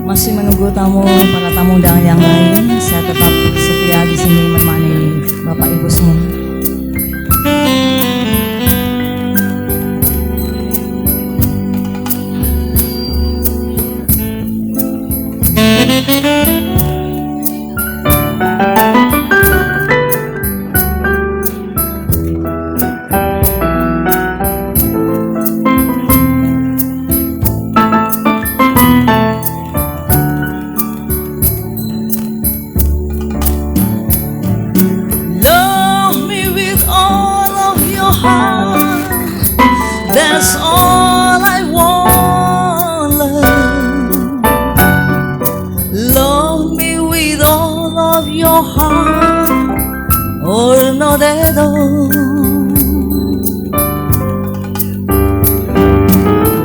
Masih menunggu para tamu undangan yang lain. Saya tetap setia di sini menemani Bapak Ibu semua. That's all I want, love. Love me with all of your heart, or not at all.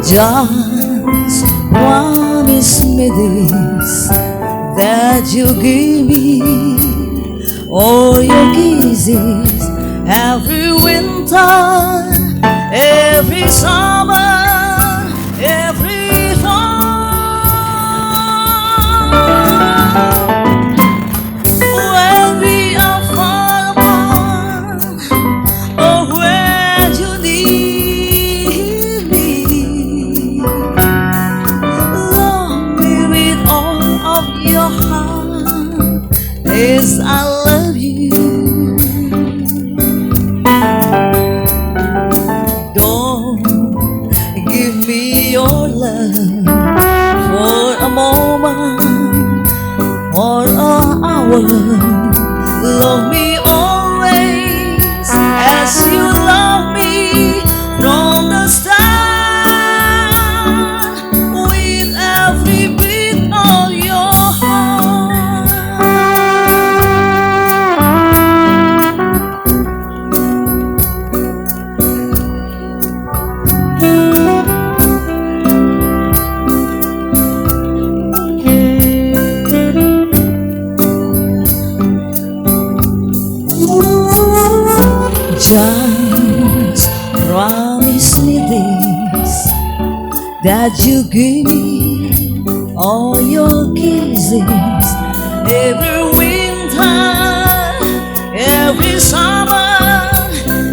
Just promise me this, that you give me all your kisses every winter, every summer, every fall. When we are far apart, or when you need me, love me with all of your heart. Yes, I love you. Your love for a moment or an hour. Love me always as you love me from the start, with every beat of your heart. Just promise me this, that you give me all your kisses every winter, every summer,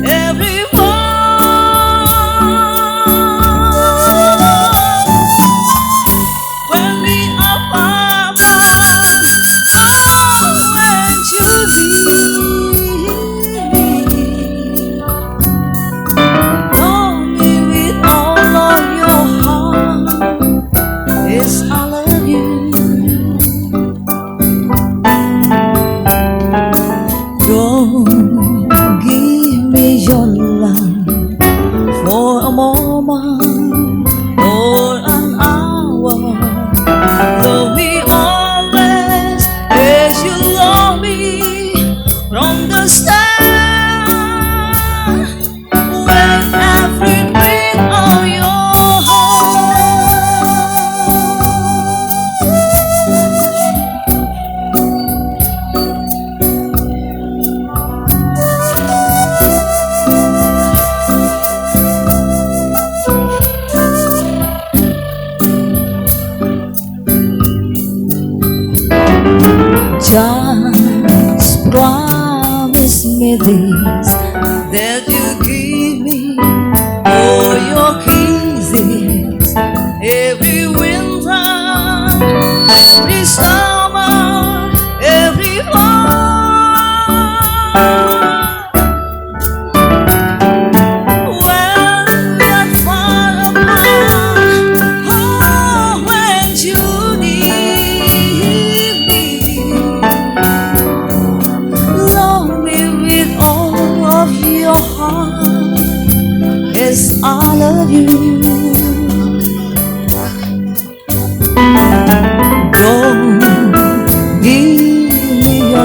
every fall. When we are far apart, oh, when you leave your love for a moment or an hour. Love me always as you love me from the start, with every beat of your heart. Just promise me this, that you give me all your kisses every winter, every summer, every fall.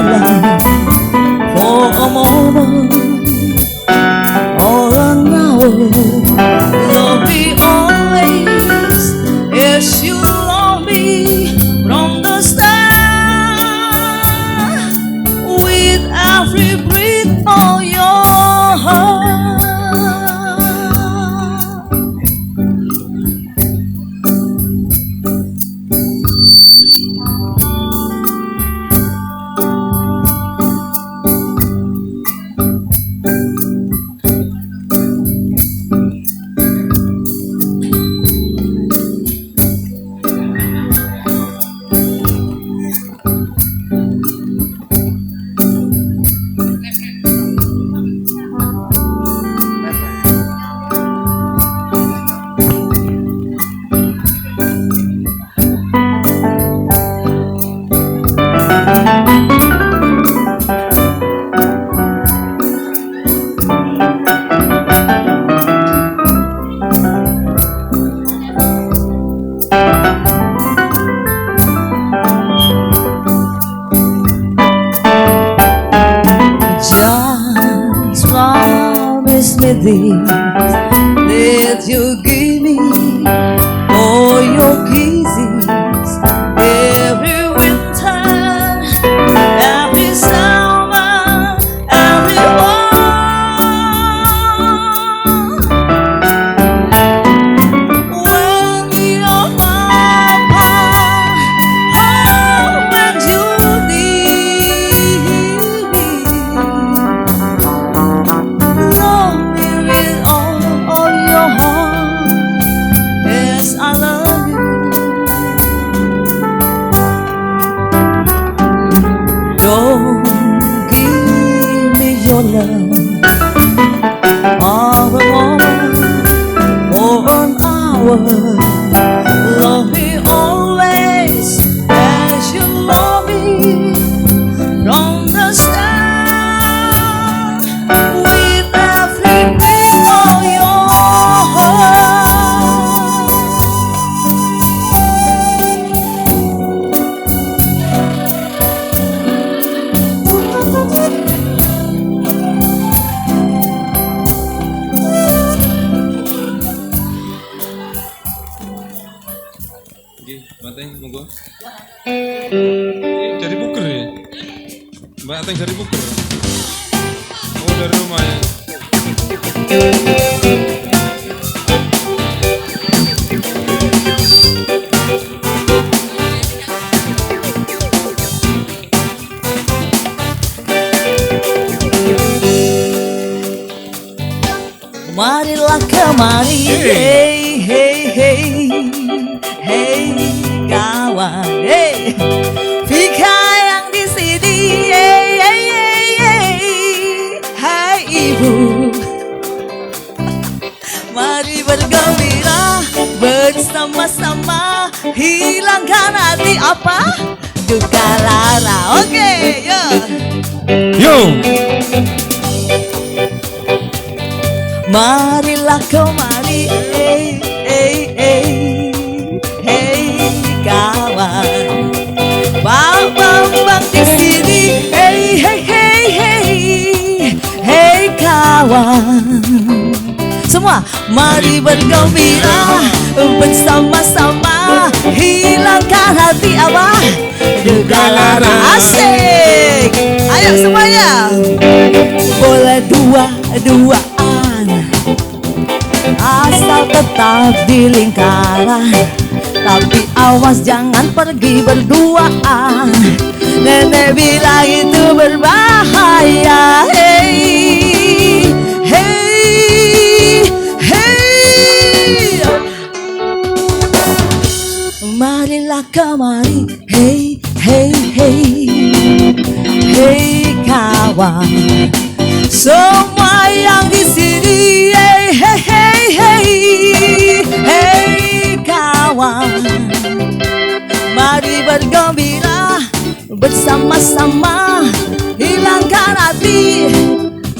love for a moment or an hour. Love me always as you love me from the start, with every breath of your heart. Just promise me this, that you give me all your kisses every winter, every summer, every fall. When you're my part, when you need me. Love me with all of your heart, yes, I love you. Don't give me your love all the moment for an hour. Love me always as you love me from the start, with every beat of your heart. Oke, Mateng, monggo. Dari Puger ya? Mbak Ateng dari Puger. Oh, dari rumah ya. Marilah kemari, hey hey hey, hey kawan, hey Vika yang di sini, hey hey hey hey, hai ibu. Mari bergembira bersama-sama, hilangkan hati apa? Duka lara. Oke, Yo! marilah kemari, hey hey hey, hey kawan. Bang di sini, hey hey hey hey, hey kawan. Semua, mari bergembira bersama-sama, hilangkan hati apa? Duka lara. Asik. Ayo semuanya. Boleh dua-duaan, asal tetap di lingkaran, tapi awas jangan pergi berduaan. Nenek bilang itu berbahaya. Hey, hey, hey. Marilah kemari, hey, hey, hey, hey kawan. Semua yang di sini, hey, hey, hey, hey, hey kawan. Mari bergembira bersama-sama, hilangkan hati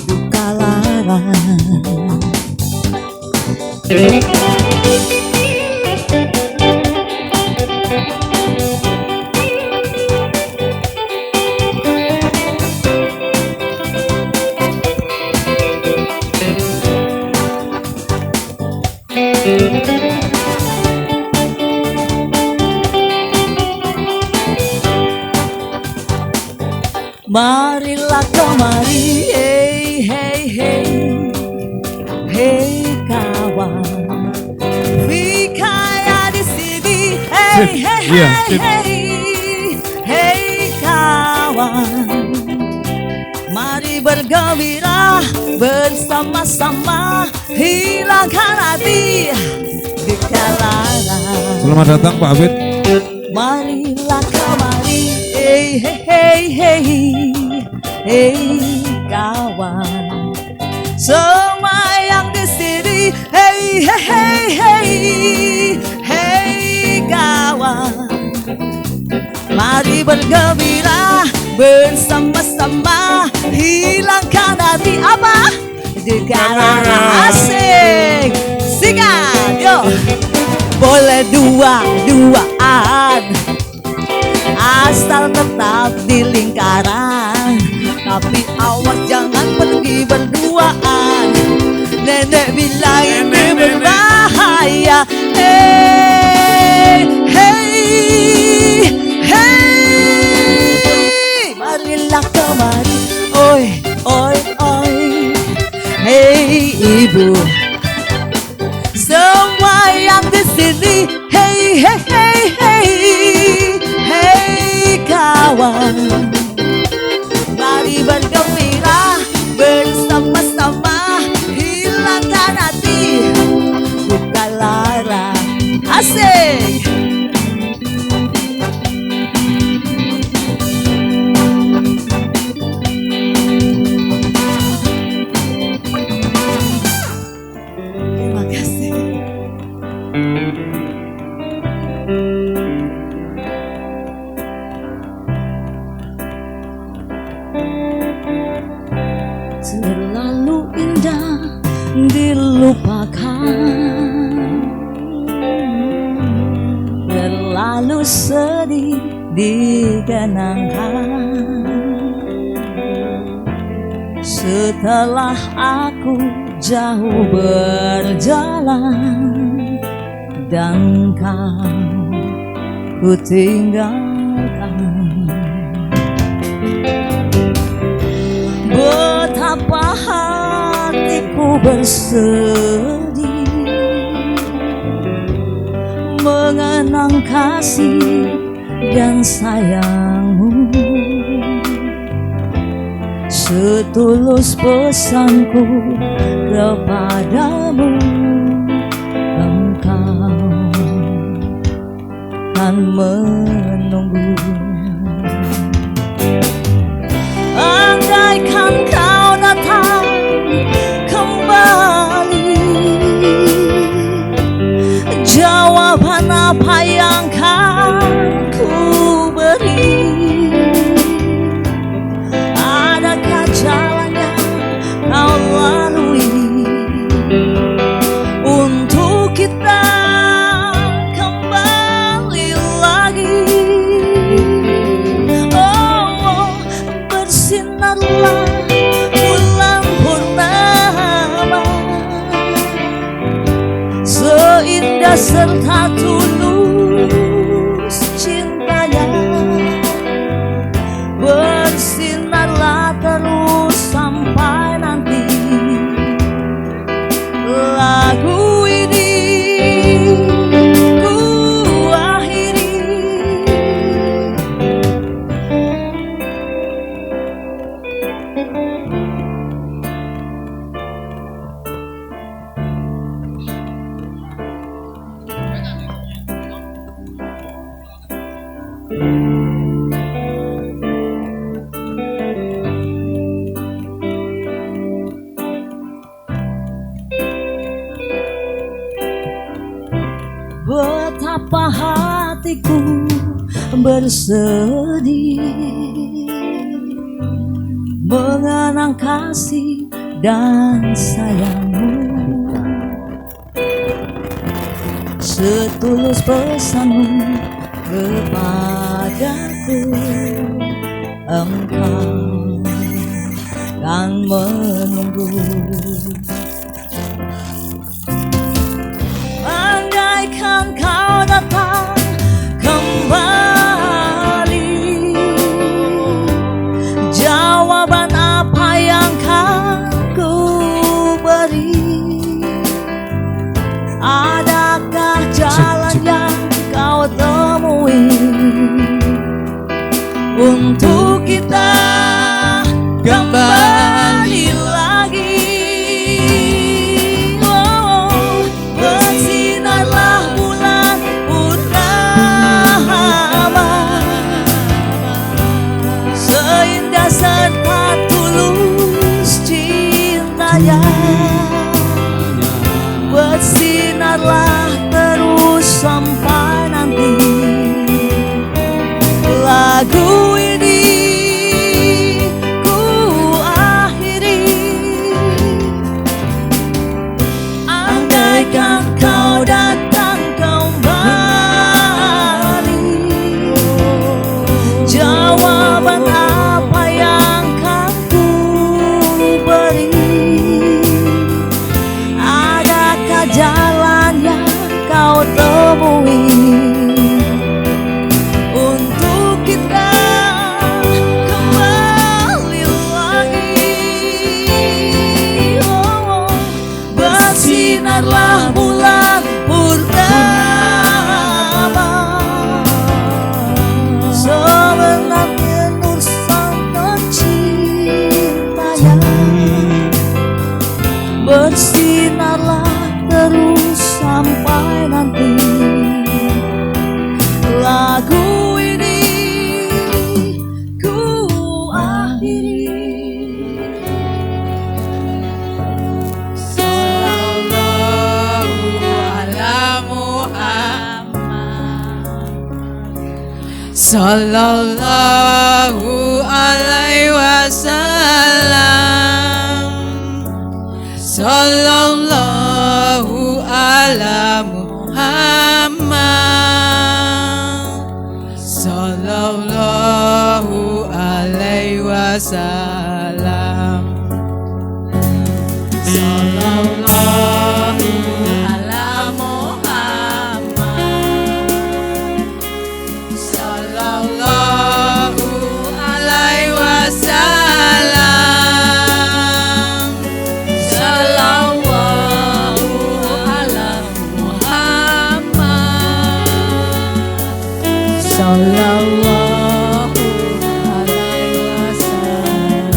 duka lara. marilah kemari, hey hey hey, hey kawan, Fikaya di sini, hey hey Iya, hey sip. hey, hey kawan, mari bergembira bersama-sama, hilangkan hati di kalaran. Selamat datang Pak Abid. Marilah kemari, hey hey hey hey, hey kawan, semua yang di sini, hey hey hey hey, hey kawan, mari bergembira bersama-sama, hilangkan hati apa di kalaran. Asik, sikat, yo. Boleh dua-duaan, asal tetap di lingkaran, tapi awas jangan pergi berduaan. Nenek bilang ini berbahaya. Hey, hey, hey, marilah kemari, oi, oi, oi, hey ibu, semua yang di sini, hey hey hey hey, hey kawan, mari bergembira bersama-sama, hilangkan hati buka lara. Asik. Terima kasih. Terlalu indah dilupakan, terlalu sedih dikenangkan. Setelah aku jauh berjalan dan kau ku tinggalkan, betapa hatiku bersedih mengenang kasih dan sayangmu. Setulus pesanku kepadamu, engkau kan menunggu. Andaikan kau datang kembali, jawaban apa yang kan ku beri? Adakah jalan yang kau lalui untuk kita kembali lagi? Oh, bersinarlah bulan purnama, seindah serta tulus cintanya. Bersinarlah terus sampai nanti lagu ini ku akhiri. Betapa hatiku bersedih mengenang kasih dan sayangmu. Setulus pesanmu kepadaku, engkau kan menunggu. Andaikan kau datang kembali, Sallallahu alaihi wasallam. Sallallahu ala Muhammad. Sallallahu alaihi wasallam. Sallallahu ala Muhammad. Sallallahu alaihi wasallam. Sallallahu ala Muhammad. Sallallahu alaihi wasallam.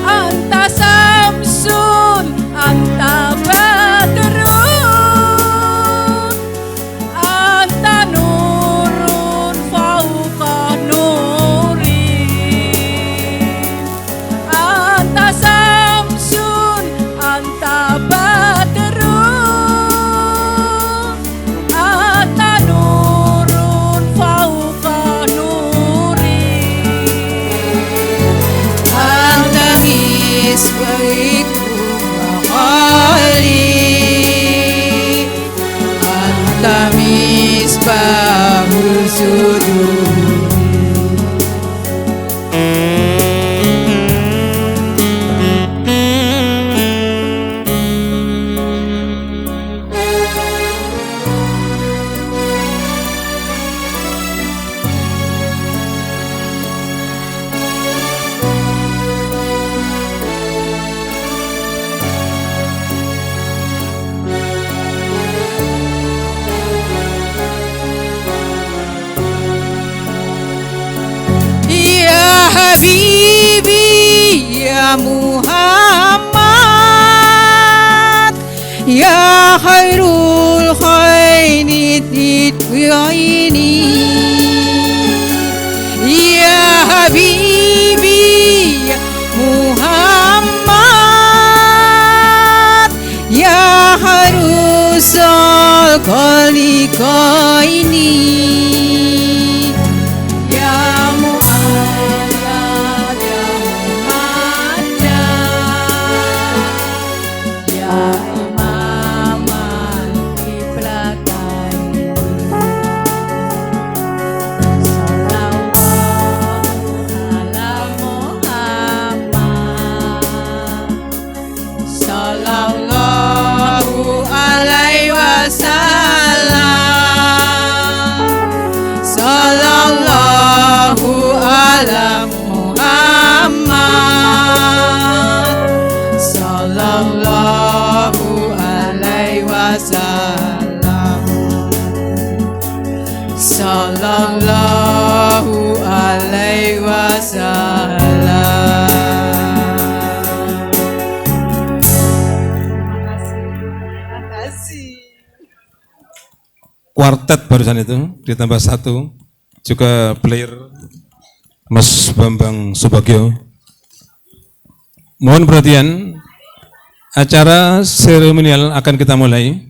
Anta samsun, anta badrun, anta nurun fauqa nuri. Anta samsun, anta badrun, anta nurun fauqa nuri. Anta misbahiku maqali, anta misbahul suduri. Ya Habibi ya Muhammad, ya khairul khainit ini. Ya Habibi ya Muhammad, ya khairul khaliqaini. Ya Muhammad, ya Muhammad, ya Imam al-Qiblatain. Sallallahu alaihi wasallam. Sallallahu ala Muhammad. Sallallahu alaihi wasallam. Sallallahu alaihi wasallam. Terima kasih. Kuartet barusan itu ditambah satu, juga player Mas Bambang Subagio. Mohon perhatian, acara seremonial akan kita mulai.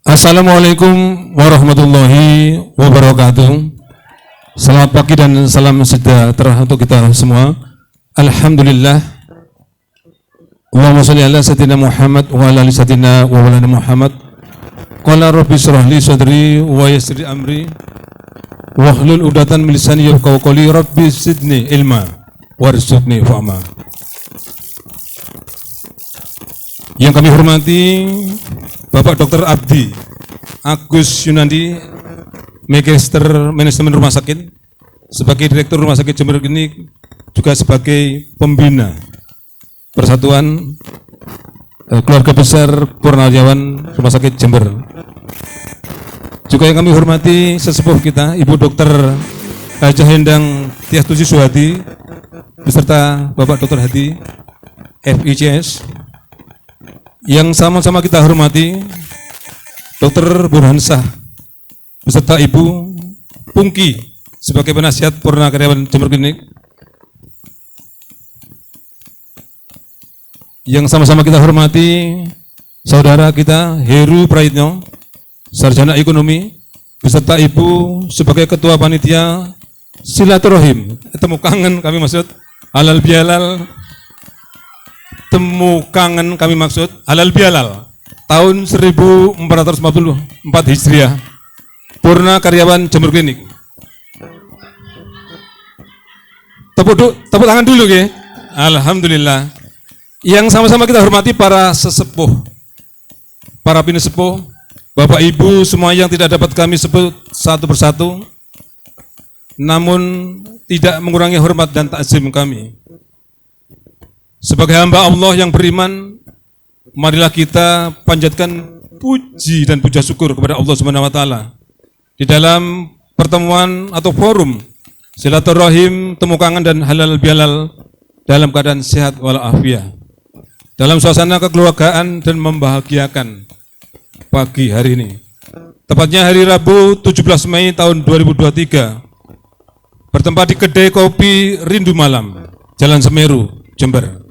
Assalamualaikum warahmatullahi wabarakatuh. Selamat pagi dan salam sejahtera untuk kita semua. Alhamdulillah. Allahumma sholli ala sayyidina Muhammad wa ala ali sayyidina wa walana Muhammad. Qala rabbi shrah li sadri wa yassir li amri wahlul 'uqdatam min lisani yafqahu qawli. Rabbi zidni ilma warzuqni fahma. Yang kami hormati Bapak Dr. Abdi Agus Yunandi, Magister Manajemen Rumah Sakit, sebagai Direktur Rumah Sakit Jember Klinik, juga sebagai pembina Persatuan Keluarga Besar Purnawirawan Rumah Sakit Jember. Juga yang kami hormati sesepuh kita, Ibu Dr. Hajah Hendang Tiastusi Suhadi, beserta Bapak Dr. Hadi, FICS. Yang sama-sama kita hormati Dr. Burhansah, beserta Ibu Pungki, sebagai penasihat Purnakaryawan Jember Klinik. Yang sama-sama kita hormati saudara kita Heru Praitno, sarjana ekonomi, beserta Ibu sebagai ketua panitia silaturahim, temu kangen kami maksud, halal bihalal, temu kangen kami maksud, halal bihalal, tahun 1444 Hijriah, Purna karyawan Jember Klinik. Tepuk tangan dulu ya. Alhamdulillah. Yang sama-sama kita hormati para sesepuh, para pinesepuh, Bapak Ibu semua yang tidak dapat kami sebut satu persatu, namun tidak mengurangi hormat dan takzim kami. Sebagai hamba Allah yang beriman, marilah kita panjatkan puji dan puja syukur kepada Allah Subhanahu wa taala di dalam pertemuan atau forum silaturahim, temu kangen dan halal bihalal dalam keadaan sehat walafiat, dalam suasana kekeluargaan dan membahagiakan pagi hari ini. Tepatnya hari Rabu 17 Mei tahun 2023, bertempat di kedai kopi Rindu Malam, Jalan Semeru, Jember.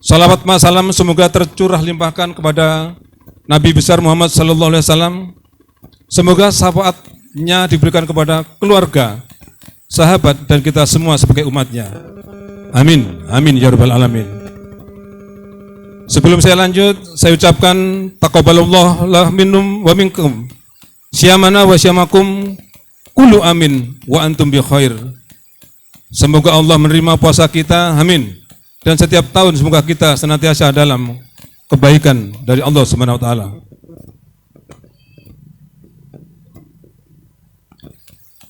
Salawat salam semoga tercurah limpahkan kepada Nabi besar Muhammad sallallahu alaihi wasallam. Semoga syafaatnya diberikan kepada keluarga, sahabat dan kita semua sebagai umatnya. Amin, amin ya rabbal alamin. Sebelum saya lanjut, saya ucapkan taqabbalallahu lah minum wa minkum. Syamana wa syamakum kullu amin wa antum bi khair. Semoga Allah menerima puasa kita, amin. Dan setiap tahun semoga kita senantiasa dalam kebaikan dari Allah Subhanahu wa taala.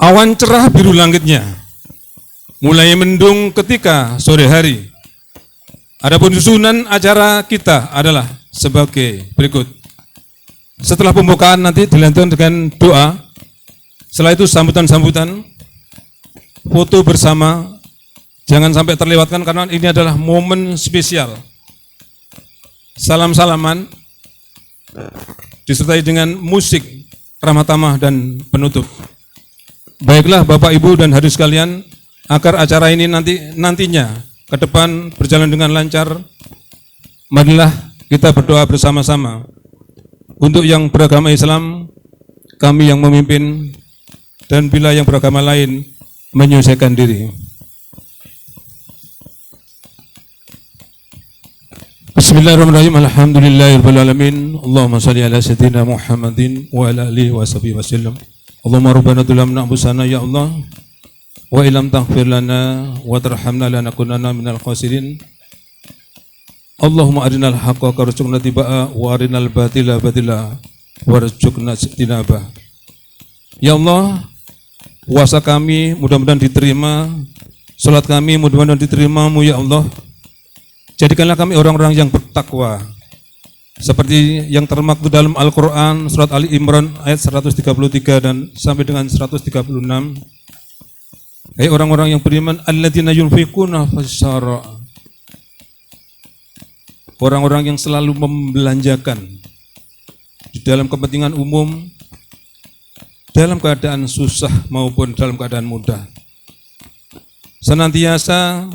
Awan cerah biru langitnya, mulai mendung ketika sore hari. Adapun susunan acara kita adalah sebagai berikut. Setelah pembukaan nanti dilanjutkan dengan doa. Setelah itu sambutan-sambutan, foto bersama, jangan sampai terlewatkan karena ini adalah momen spesial. Salam-salaman, disertai dengan musik ramah tamah dan penutup. Baiklah Bapak Ibu dan hadirin sekalian, agar acara ini nantinya ke depan berjalan dengan lancar, marilah kita berdoa bersama-sama. Untuk yang beragama Islam, kami yang memimpin, dan bila yang beragama lain menyelesaikan diri. Bismillahirrahmanirrahim. Alhamdulillahirabbil alamin. Allahumma shalli ala sayyidina Muhammadin wa ala alihi washabihi wasallam. Allahumma rabbana dzulamna anfusana ya Allah wa illam taghfir lana wa tarhamna lanakunanna minal khasirin. Allahumma arinal haqqa warzuqna tibaa wa arinal batila batila warzuqna ijtinabah. Ya Allah, puasa kami mudah-mudahan diterima, salat kami mudah-mudahan diterima-Mu ya Allah. Jadikanlah kami orang-orang yang bertakwa, seperti yang termaktub dalam Al-Quran surat Ali Imran ayat 133 dan sampai dengan 136. Hai orang-orang yang beriman, alladzina yunfiquna fis-sarra, orang-orang yang selalu membelanjakan di dalam kepentingan umum, dalam keadaan susah maupun dalam keadaan mudah, senantiasa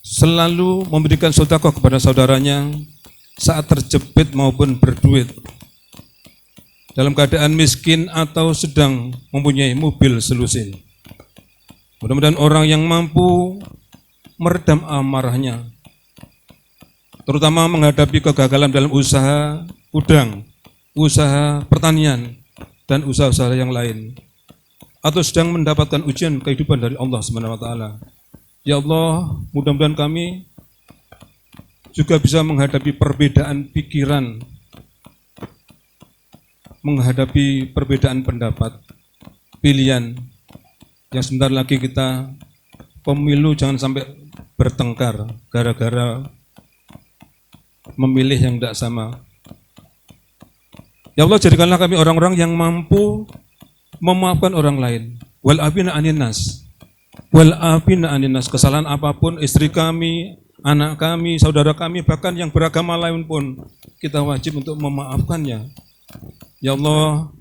selalu memberikan sedekah kepada saudaranya saat terjepit maupun berduit, dalam keadaan miskin atau sedang mempunyai mobil selusin. Mudah-mudahan orang yang mampu meredam amarahnya, terutama menghadapi kegagalan dalam usaha udang, usaha pertanian, dan usaha-usaha yang lain, atau sedang mendapatkan ujian kehidupan dari Allah Subhanahu wa taala. Ya Allah, mudah-mudahan kami juga bisa menghadapi perbedaan pikiran, menghadapi perbedaan pendapat, pilihan, yang sebentar lagi kita pemilu jangan sampai bertengkar gara-gara memilih yang tidak sama. Ya Allah, jadikanlah kami orang-orang yang mampu memaafkan orang lain. Wal afina anin nas. Wal afina anin nas. Kesalahan apapun, istri kami, anak kami, saudara kami, bahkan yang beragama lain pun kita wajib untuk memaafkannya. Ya Allah,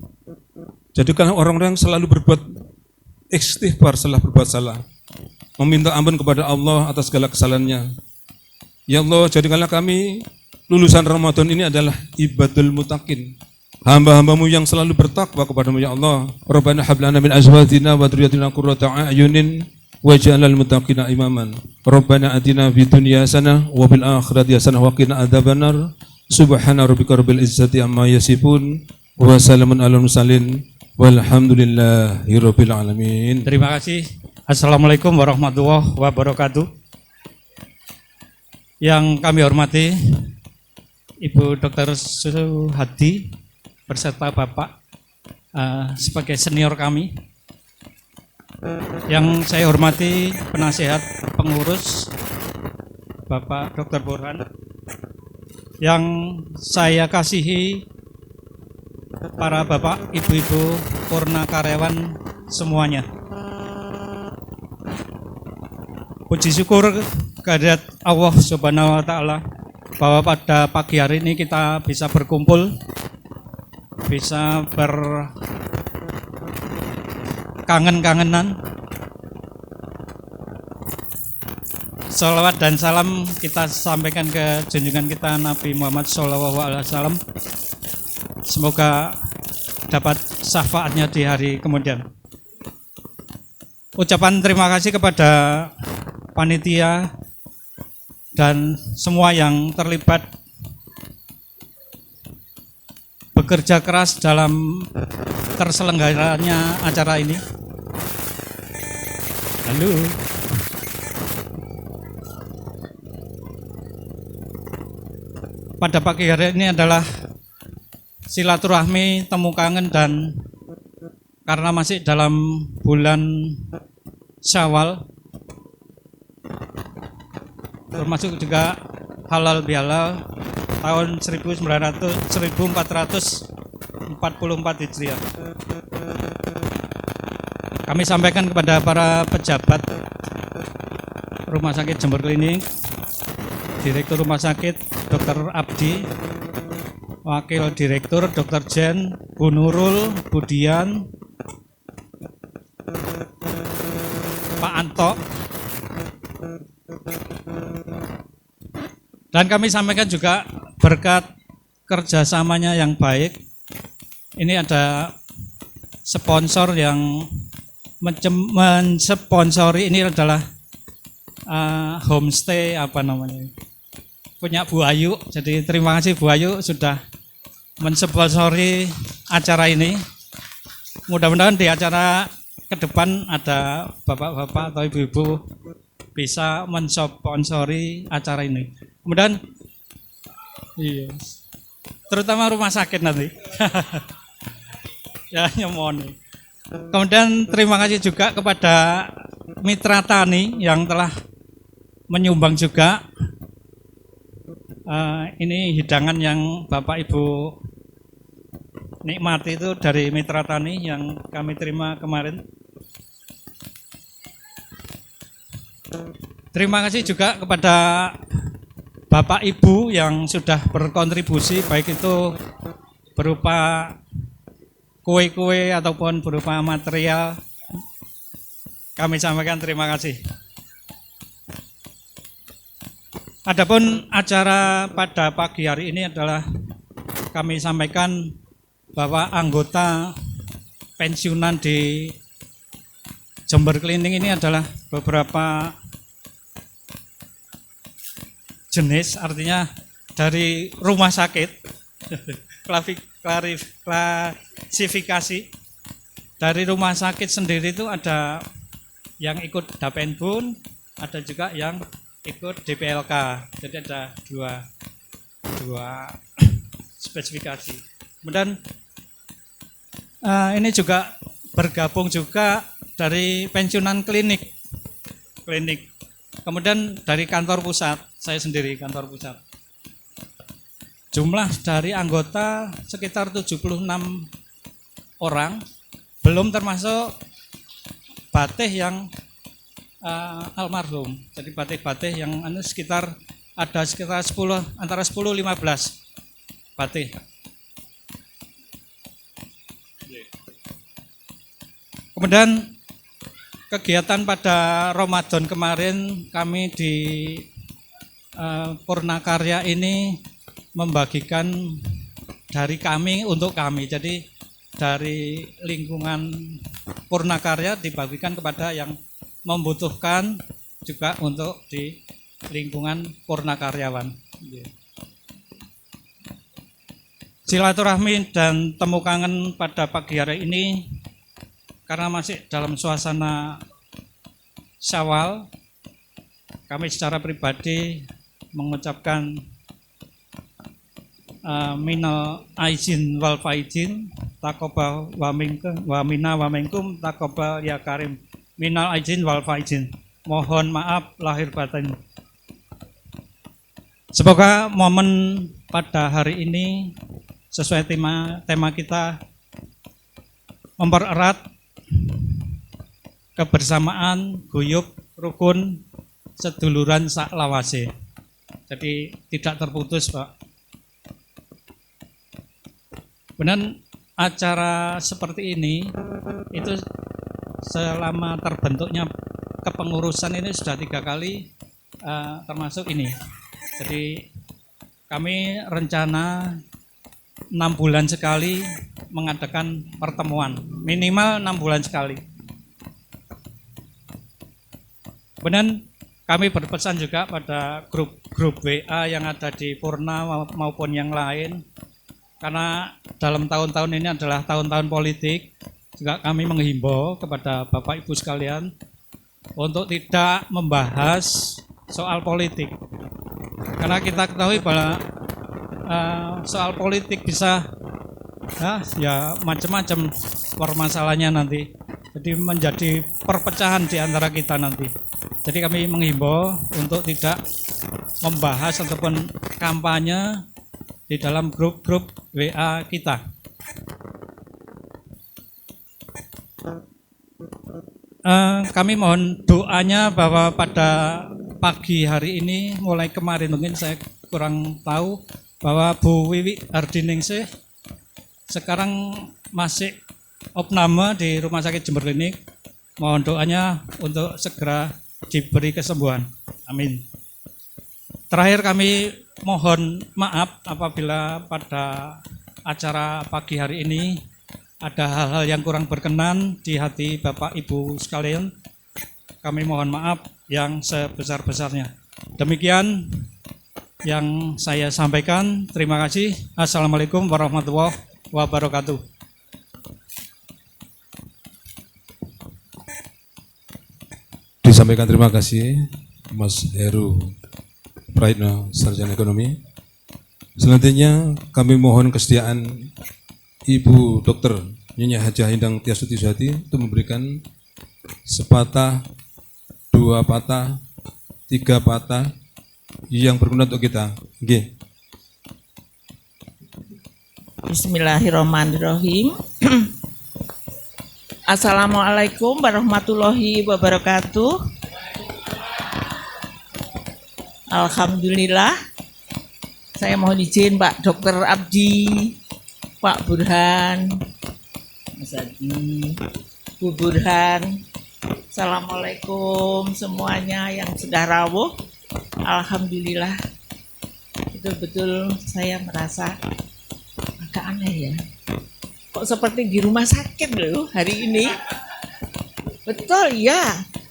jadikanlah orang-orang yang selalu berbuat istighfar setelah berbuat salah, meminta ampun kepada Allah atas segala kesalahannya. Ya Allah, jadikanlah kami lulusan Ramadan ini adalah ibadul mutakin. Hamba-hambamu yang selalu bertakwa kepadamu ya Allah. Rabbana hab lana min azwajina wa dhurriyyatina qurrata a'yunin waj'alnal muttaqina imaman. Rabbana atina fid dunya hasanah wa fil akhirati hasanah wa qina adzabannar. Subhana rabbika rabbil izzati amma yasifun wa salamun alal mursalin walhamdulillahi rabbil alamin. Terima kasih. Assalamualaikum warahmatullahi wabarakatuh. Yang kami hormati Ibu Dr. Suhadi berserta Bapak sebagai senior kami. Yang saya hormati penasihat pengurus Bapak Dr. Burhan. Yang saya kasihi para bapak, ibu-ibu, purna karyawan semuanya. Puji syukur kehadirat Allah Subhanahu wa taala bahwa pada pagi hari ini kita bisa berkumpul, bisa berkangen-kangenan. Salawat dan salam kita sampaikan ke junjungan kita Nabi Muhammad SAW. Semoga dapat syafaatnya di hari kemudian. Ucapan terima kasih kepada panitia dan semua yang terlibat bekerja keras dalam terselenggaranya acara ini. Halo. Pada pagi hari ini adalah silaturahmi, temu kangen, dan karena masih dalam bulan Syawal, termasuk juga halal bihalal tahun 1444 Hijriah. Kami sampaikan kepada para pejabat Rumah Sakit Jember Klinik, Direktur Rumah Sakit Dr. Abdi, Wakil Direktur Dr. Jen, Bu Nurul, Bu Dian, Pak Anto. Dan kami sampaikan juga berkat kerjasamanya yang baik. Ini ada sponsor yang mensponsori, ini adalah homestay punya Bu Ayu. Jadi terima kasih Bu Ayu sudah mensponsori acara ini. Mudah-mudahan di acara ke depan ada bapak-bapak atau ibu-ibu bisa mensponsori acara ini. Kemudian terutama rumah sakit nanti. Ya nyemoni. Kemudian terima kasih juga kepada Mitra Tani yang telah menyumbang juga. Ini hidangan yang Bapak Ibu nikmati itu dari Mitra Tani yang kami terima kemarin. Terima kasih juga kepada Bapak Ibu yang sudah berkontribusi, baik itu berupa kue-kue ataupun berupa material. Kami sampaikan terima kasih. Adapun acara pada pagi hari ini adalah kami sampaikan bahwa anggota pensiunan di Jember Klinik ini adalah beberapa jenis, artinya dari rumah sakit, klasifikasi dari rumah sakit sendiri itu ada yang ikut Dapenbun, ada juga yang ikut DPLK. Jadi ada dua spesifikasi. Kemudian ini juga bergabung juga dari pensiunan klinik. Kemudian dari kantor pusat, saya sendiri kantor pusat. Jumlah dari anggota sekitar 76 orang, belum termasuk batih yang almarhum. Jadi batih-batih yang sekitar 10, antara 10-15 batih. Kemudian kegiatan pada Ramadan kemarin kami di Purnakarya ini membagikan dari kami untuk kami. Jadi dari lingkungan Purnakarya dibagikan kepada yang membutuhkan juga untuk di lingkungan Purnakaryawan. Silaturahmi dan temu kangen pada pagi hari ini karena masih dalam suasana Syawal, kami secara pribadi mengucapkan minal aizin wal faizin takobal wa minna wa minkum takobal ya karim. Minal aizin wal faizin. Mohon maaf lahir batin. Semoga momen pada hari ini sesuai tema kita mempererat kebersamaan, guyub, rukun, seduluran sak lawase. Jadi tidak terputus, Pak. Benar, acara seperti ini itu selama terbentuknya kepengurusan ini sudah 3 kali termasuk ini. Jadi kami rencana 6 bulan sekali mengadakan pertemuan, minimal 6 bulan sekali. Benar, kami berpesan juga pada grup WA yang ada di Purna maupun yang lain. Karena dalam tahun-tahun ini adalah tahun-tahun politik, juga kami menghimbau kepada Bapak Ibu sekalian untuk tidak membahas soal politik. Karena kita ketahui bahwa soal politik bisa ya macam-macam permasalahannya nanti. Jadi menjadi perpecahan di antara kita nanti. Jadi kami menghimbau untuk tidak membahas ataupun kampanye di dalam grup-grup WA kita. Kami mohon doanya bahwa pada pagi hari ini, mulai kemarin mungkin saya kurang tahu, bahwa Bu Wiwi Hardiningsih sekarang masih opname di Rumah Sakit Jember Klinik. Mohon doanya untuk segera diberi kesembuhan. Amin. Terakhir kami mohon maaf apabila pada acara pagi hari ini ada hal-hal yang kurang berkenan di hati Bapak Ibu sekalian. Kami mohon maaf yang sebesar-besarnya. Demikian yang saya sampaikan. Terima kasih. Assalamualaikum warahmatullahi wabarakatuh. Disampaikan terima kasih Mas Heru Praitno, Sarjana Ekonomi. Selanjutnya kami mohon kesediaan Ibu Dr. Nyonya Hajah Endang Tiasuti Suhati untuk memberikan sepatah, 2 patah, 3 patah yang berguna untuk kita. Oke. Bismillahirrahmanirrahim. Assalamualaikum warahmatullahi wabarakatuh. Alhamdulillah, saya mohon izin Pak Dr. Abdi, Pak Burhan, Mas Adi, Bu Burhan. Assalamualaikum semuanya yang sudah rawuh. Alhamdulillah, betul-betul saya merasa agak aneh ya. Kok seperti di rumah sakit loh hari ini. Betul ya,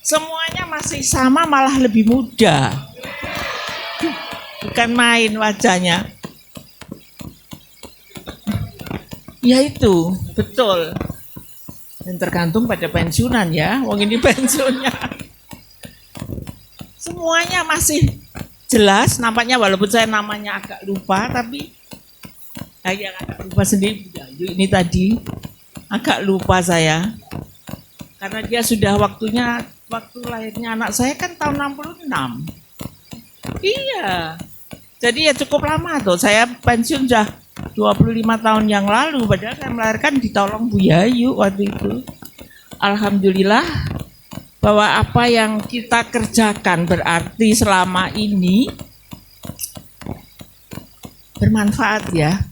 semuanya masih sama malah lebih muda. Bukan main wajahnya. Ya itu, betul. Dan tergantung pada pensiunan ya. Wong ini pensiunnya. Semuanya masih jelas nampaknya, walaupun saya namanya agak lupa, tapi yang agak lupa sendiri ini tadi agak lupa saya. Karena dia sudah waktu lahirnya anak saya kan tahun 66. Iya. Jadi ya cukup lama tuh. Saya pensiun sudah 25 tahun yang lalu, padahal saya melahirkan ditolong Bu Yayu waktu itu. Alhamdulillah bahwa apa yang kita kerjakan berarti selama ini bermanfaat ya.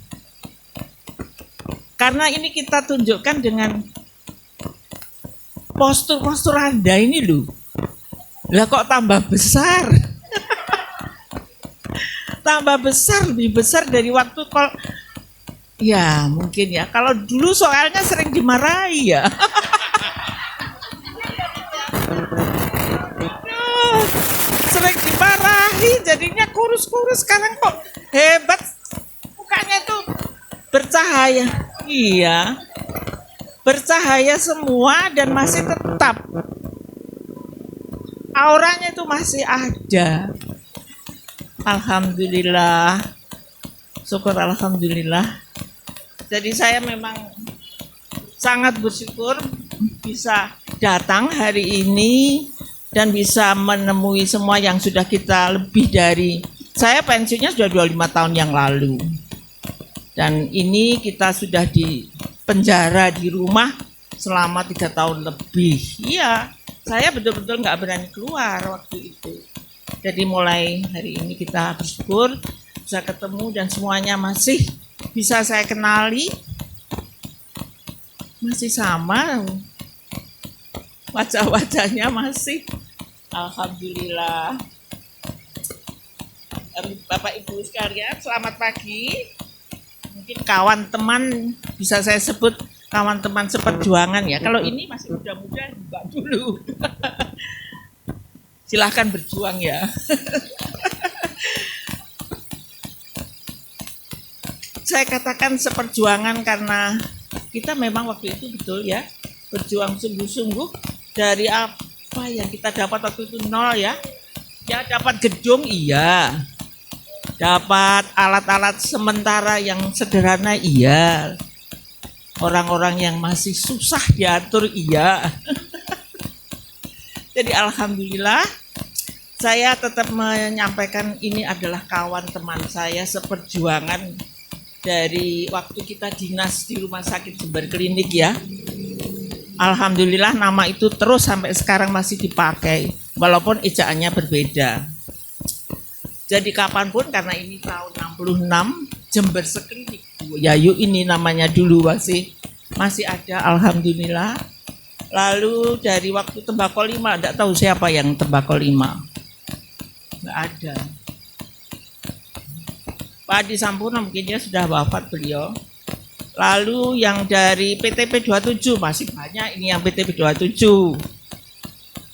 Karena ini kita tunjukkan dengan postur-postur Anda ini loh. Lah kok tambah besar? tambah besar, lebih besar dari waktu ya mungkin ya. Kalau dulu soalnya sering dimarahi ya. Aduh, sering dimarahi, jadinya kurus-kurus. Sekarang kok hebat, mukanya tuh bercahaya. Iya, bercahaya semua dan masih tetap. Auranya itu masih ada. Alhamdulillah. Syukur alhamdulillah. Jadi saya memang sangat bersyukur bisa datang hari ini dan bisa menemui semua yang sudah kita lebih dari, saya pensiunnya sudah 25 tahun yang lalu. Dan ini kita sudah di penjara di rumah selama 3 tahun lebih. Iya, saya betul-betul nggak berani keluar waktu itu. Jadi mulai hari ini kita bersyukur bisa ketemu dan semuanya masih bisa saya kenali, masih sama, wajah-wajahnya masih, alhamdulillah. Bapak Ibu sekalian, selamat pagi. Mungkin kawan teman bisa saya sebut kawan teman seperjuangan ya. Kalau ini masih muda-muda juga dulu. Silahkan berjuang ya. Saya katakan seperjuangan karena kita memang waktu itu betul ya, berjuang sungguh-sungguh dari apa yang kita dapat waktu itu nol ya. Ya dapat gedung iya, dapat alat-alat sementara yang sederhana iya, orang-orang yang masih susah diatur iya. Jadi alhamdulillah saya tetap menyampaikan ini adalah kawan teman saya seperjuangan dari waktu kita dinas di Rumah Sakit Jember Klinik ya. Alhamdulillah nama itu terus sampai sekarang masih dipakai walaupun ejaannya berbeda. Jadi kapanpun karena ini tahun 66 Jember Seklinik Yayu ini namanya dulu masih ada alhamdulillah. Lalu dari waktu Tembakau 5, enggak tahu siapa yang Tembakau 5. Enggak ada. Pak Adi Sampurno mungkin dia sudah wafat beliau. Lalu yang dari PTP 27 masih banyak ini yang PTP 27.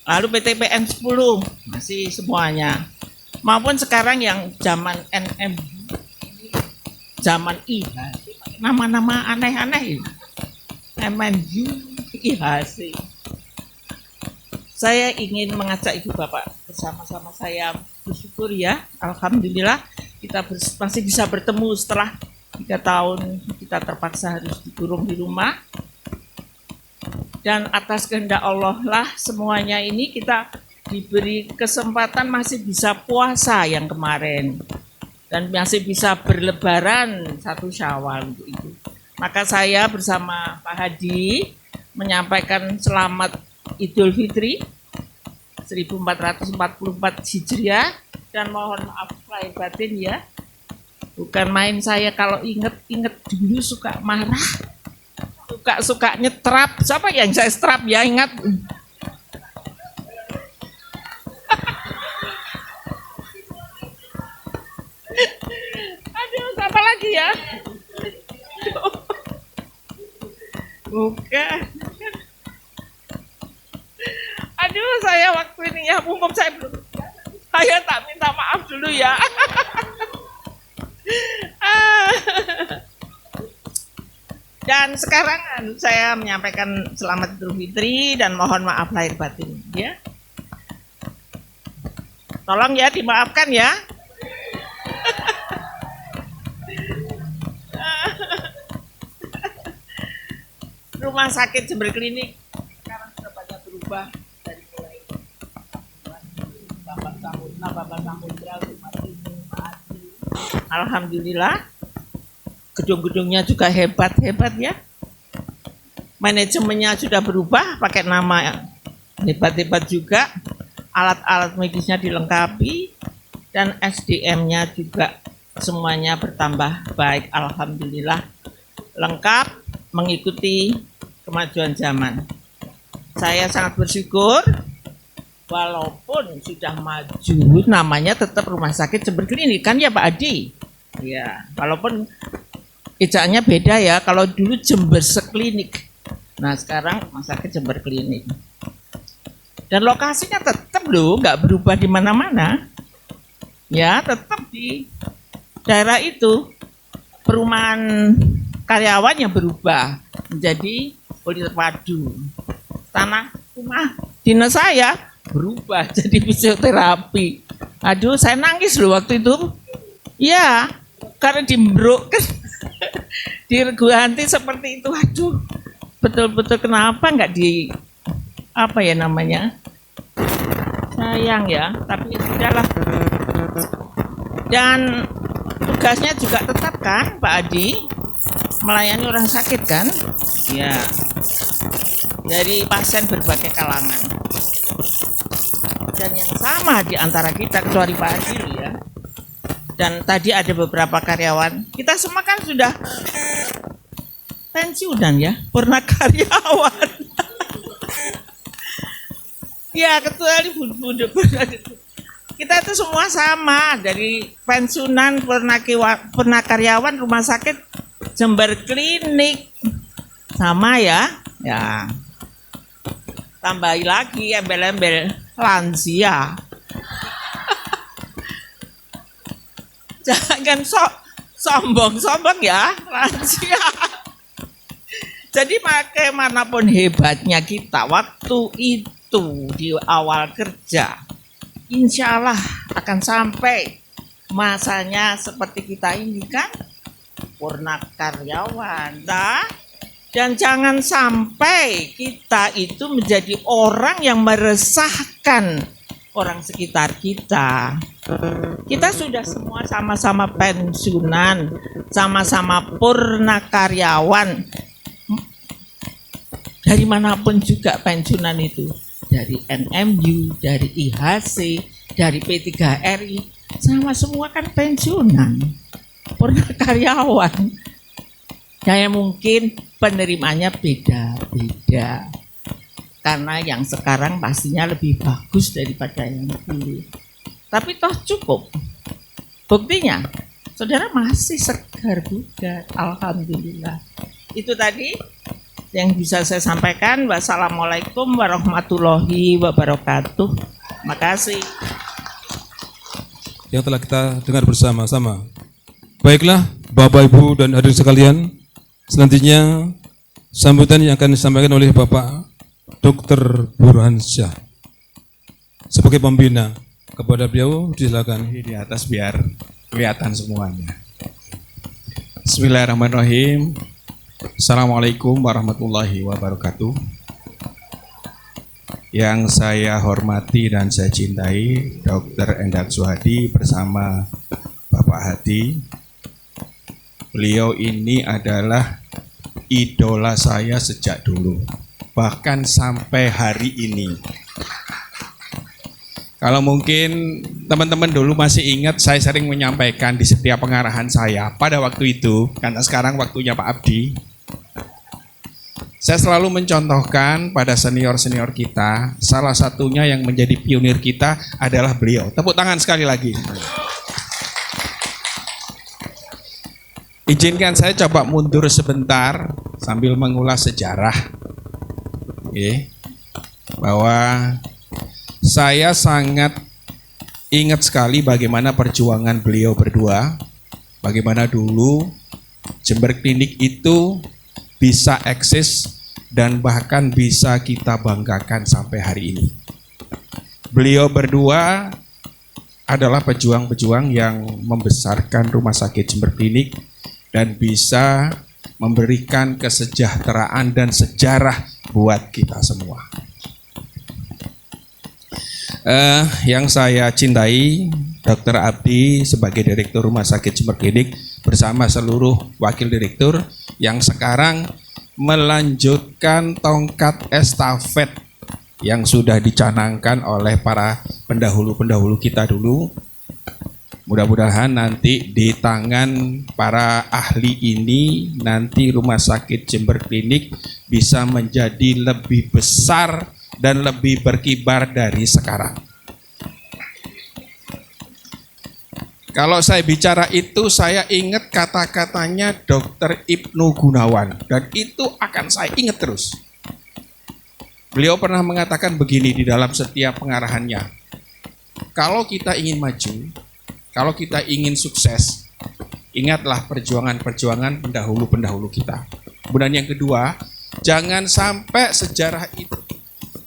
Lalu PTPN 10 masih semuanya. Maupun sekarang yang zaman NM, zaman I, nama-nama aneh-aneh. MNU, IHC. Saya ingin mengajak Ibu Bapak bersama-sama saya bersyukur ya, alhamdulillah kita masih bisa bertemu setelah 3 tahun kita terpaksa harus dikurung di rumah. Dan atas kehendak Allah lah semuanya ini kita diberi kesempatan masih bisa puasa yang kemarin dan masih bisa berlebaran 1 Syawal untuk itu. Maka saya bersama Pak Hadi menyampaikan selamat Idul Fitri 1444 Hijriah dan mohon maaf lahir batin ya. Bukan main saya kalau inget dulu suka marah, suka nyetrap. Siapa yang saya setrap ya ingat? Aduh, siapa lagi ya? Bukan. Aduh, saya waktu ini ya, umum saya belum. Saya tak minta maaf dulu ya. Dan sekarang saya menyampaikan selamat Idul Fitri dan mohon maaf lahir batin ya. Tolong ya dimaafkan ya. Rumah Sakit Jember Klinik sekarang sudah banyak berubah dari mulai Bapak Samudra, alhamdulillah gedung-gedungnya juga hebat ya. Manajemennya sudah berubah pakai nama hebat juga, alat-alat medisnya dilengkapi dan SDM-nya juga semuanya bertambah baik, alhamdulillah lengkap mengikuti kemajuan zaman. Saya sangat bersyukur walaupun sudah maju namanya tetap Rumah Sakit Jember Klinik kan ya Pak Adi. Ya, walaupun ejaannya beda ya. Kalau dulu Jember Seklinik. Nah, sekarang Rumah Sakit Jember Klinik. Dan lokasinya tetap loh, nggak berubah di mana-mana. Ya, tetap di daerah itu. Perumahan karyawan yang berubah menjadi poli terpadu. Tanah rumah dinas saya berubah jadi fisioterapi. Aduh, saya nangis loh waktu itu. Ya, karena dimbruk direguanti seperti itu. Aduh, betul-betul kenapa nggak di apa ya namanya? Sayang ya, tapi sudahlah. Dan tugasnya juga tetap kan Pak Adi, melayani orang sakit kan? Ya, dari pasien berbagai kalangan. Dan yang sama di antara kita kecuali Pak Adi ya. Dan tadi ada beberapa karyawan, kita semua kan sudah pensiunan ya, pernah karyawan. Ya, kecuali bunda kita itu semua sama, dari pensiunan, pernah karyawan Rumah Sakit Jember Klinik. Sama ya. Ya. Tambahi lagi embel-embel lansia. Jangan sombong-sombong ya, lansia. Jadi bagaimanapun hebatnya kita waktu itu di awal kerja, insya Allah akan sampai masanya seperti kita ini kan, purna karyawan. Nah, dan jangan sampai kita itu menjadi orang yang meresahkan orang sekitar kita. Kita sudah semua sama-sama pensiunan, sama-sama purna karyawan. Dari manapun juga pensiunan itu. Dari NMU, dari IHC, dari P3RI, sama semua kan pensiunan, purna karyawan. Ya mungkin penerimanya beda-beda, karena yang sekarang pastinya lebih bagus daripada yang dulu. Tapi toh cukup. Buktinya, saudara masih segar bugar, alhamdulillah. Itu tadi yang bisa saya sampaikan. Wassalamualaikum warahmatullahi wabarakatuh. Makasih. Yang telah kita dengar bersama-sama. Baiklah, Bapak, Ibu, dan hadirin sekalian, selanjutnya sambutan yang akan disampaikan oleh Bapak Dr. Burhansyah sebagai pembina. Kepada beliau, silakan. Di atas biar kelihatan semuanya. Bismillahirrahmanirrahim. Assalamualaikum warahmatullahi wabarakatuh. Yang saya hormati dan saya cintai Dr. Endat Suhadi bersama Bapak Hadi. Beliau ini adalah idola saya sejak dulu, bahkan sampai hari ini. Kalau mungkin teman-teman dulu masih ingat, saya sering menyampaikan di setiap pengarahan saya pada waktu itu, karena sekarang waktunya Pak Abdi. Saya selalu mencontohkan pada senior-senior kita, salah satunya yang menjadi pionir kita adalah beliau. Tepuk tangan sekali lagi. Izinkan saya coba mundur sebentar sambil mengulas sejarah. Oke. Bahwa saya sangat ingat sekali bagaimana perjuangan beliau berdua, bagaimana dulu Jember Klinik itu bisa eksis dan bahkan bisa kita banggakan sampai hari ini. Beliau berdua adalah pejuang-pejuang yang membesarkan Rumah Sakit Jember Klinik dan bisa memberikan kesejahteraan dan sejarah buat kita semua. Yang saya cintai, Dr. Abdi sebagai Direktur Rumah Sakit Jember Klinik bersama seluruh wakil direktur yang sekarang melanjutkan tongkat estafet yang sudah dicanangkan oleh para pendahulu-pendahulu kita dulu. Mudah-mudahan nanti di tangan para ahli ini nanti Rumah Sakit Jember Klinik bisa menjadi lebih besar, dan lebih berkibar dari sekarang. Kalau saya bicara itu, saya ingat kata-katanya Dr. Ibnu Gunawan, dan itu akan saya ingat terus. Beliau pernah mengatakan begini di dalam setiap pengarahannya. Kalau kita ingin maju, kalau kita ingin sukses, ingatlah perjuangan-perjuangan pendahulu-pendahulu kita. Kemudian yang kedua, jangan sampai sejarah itu.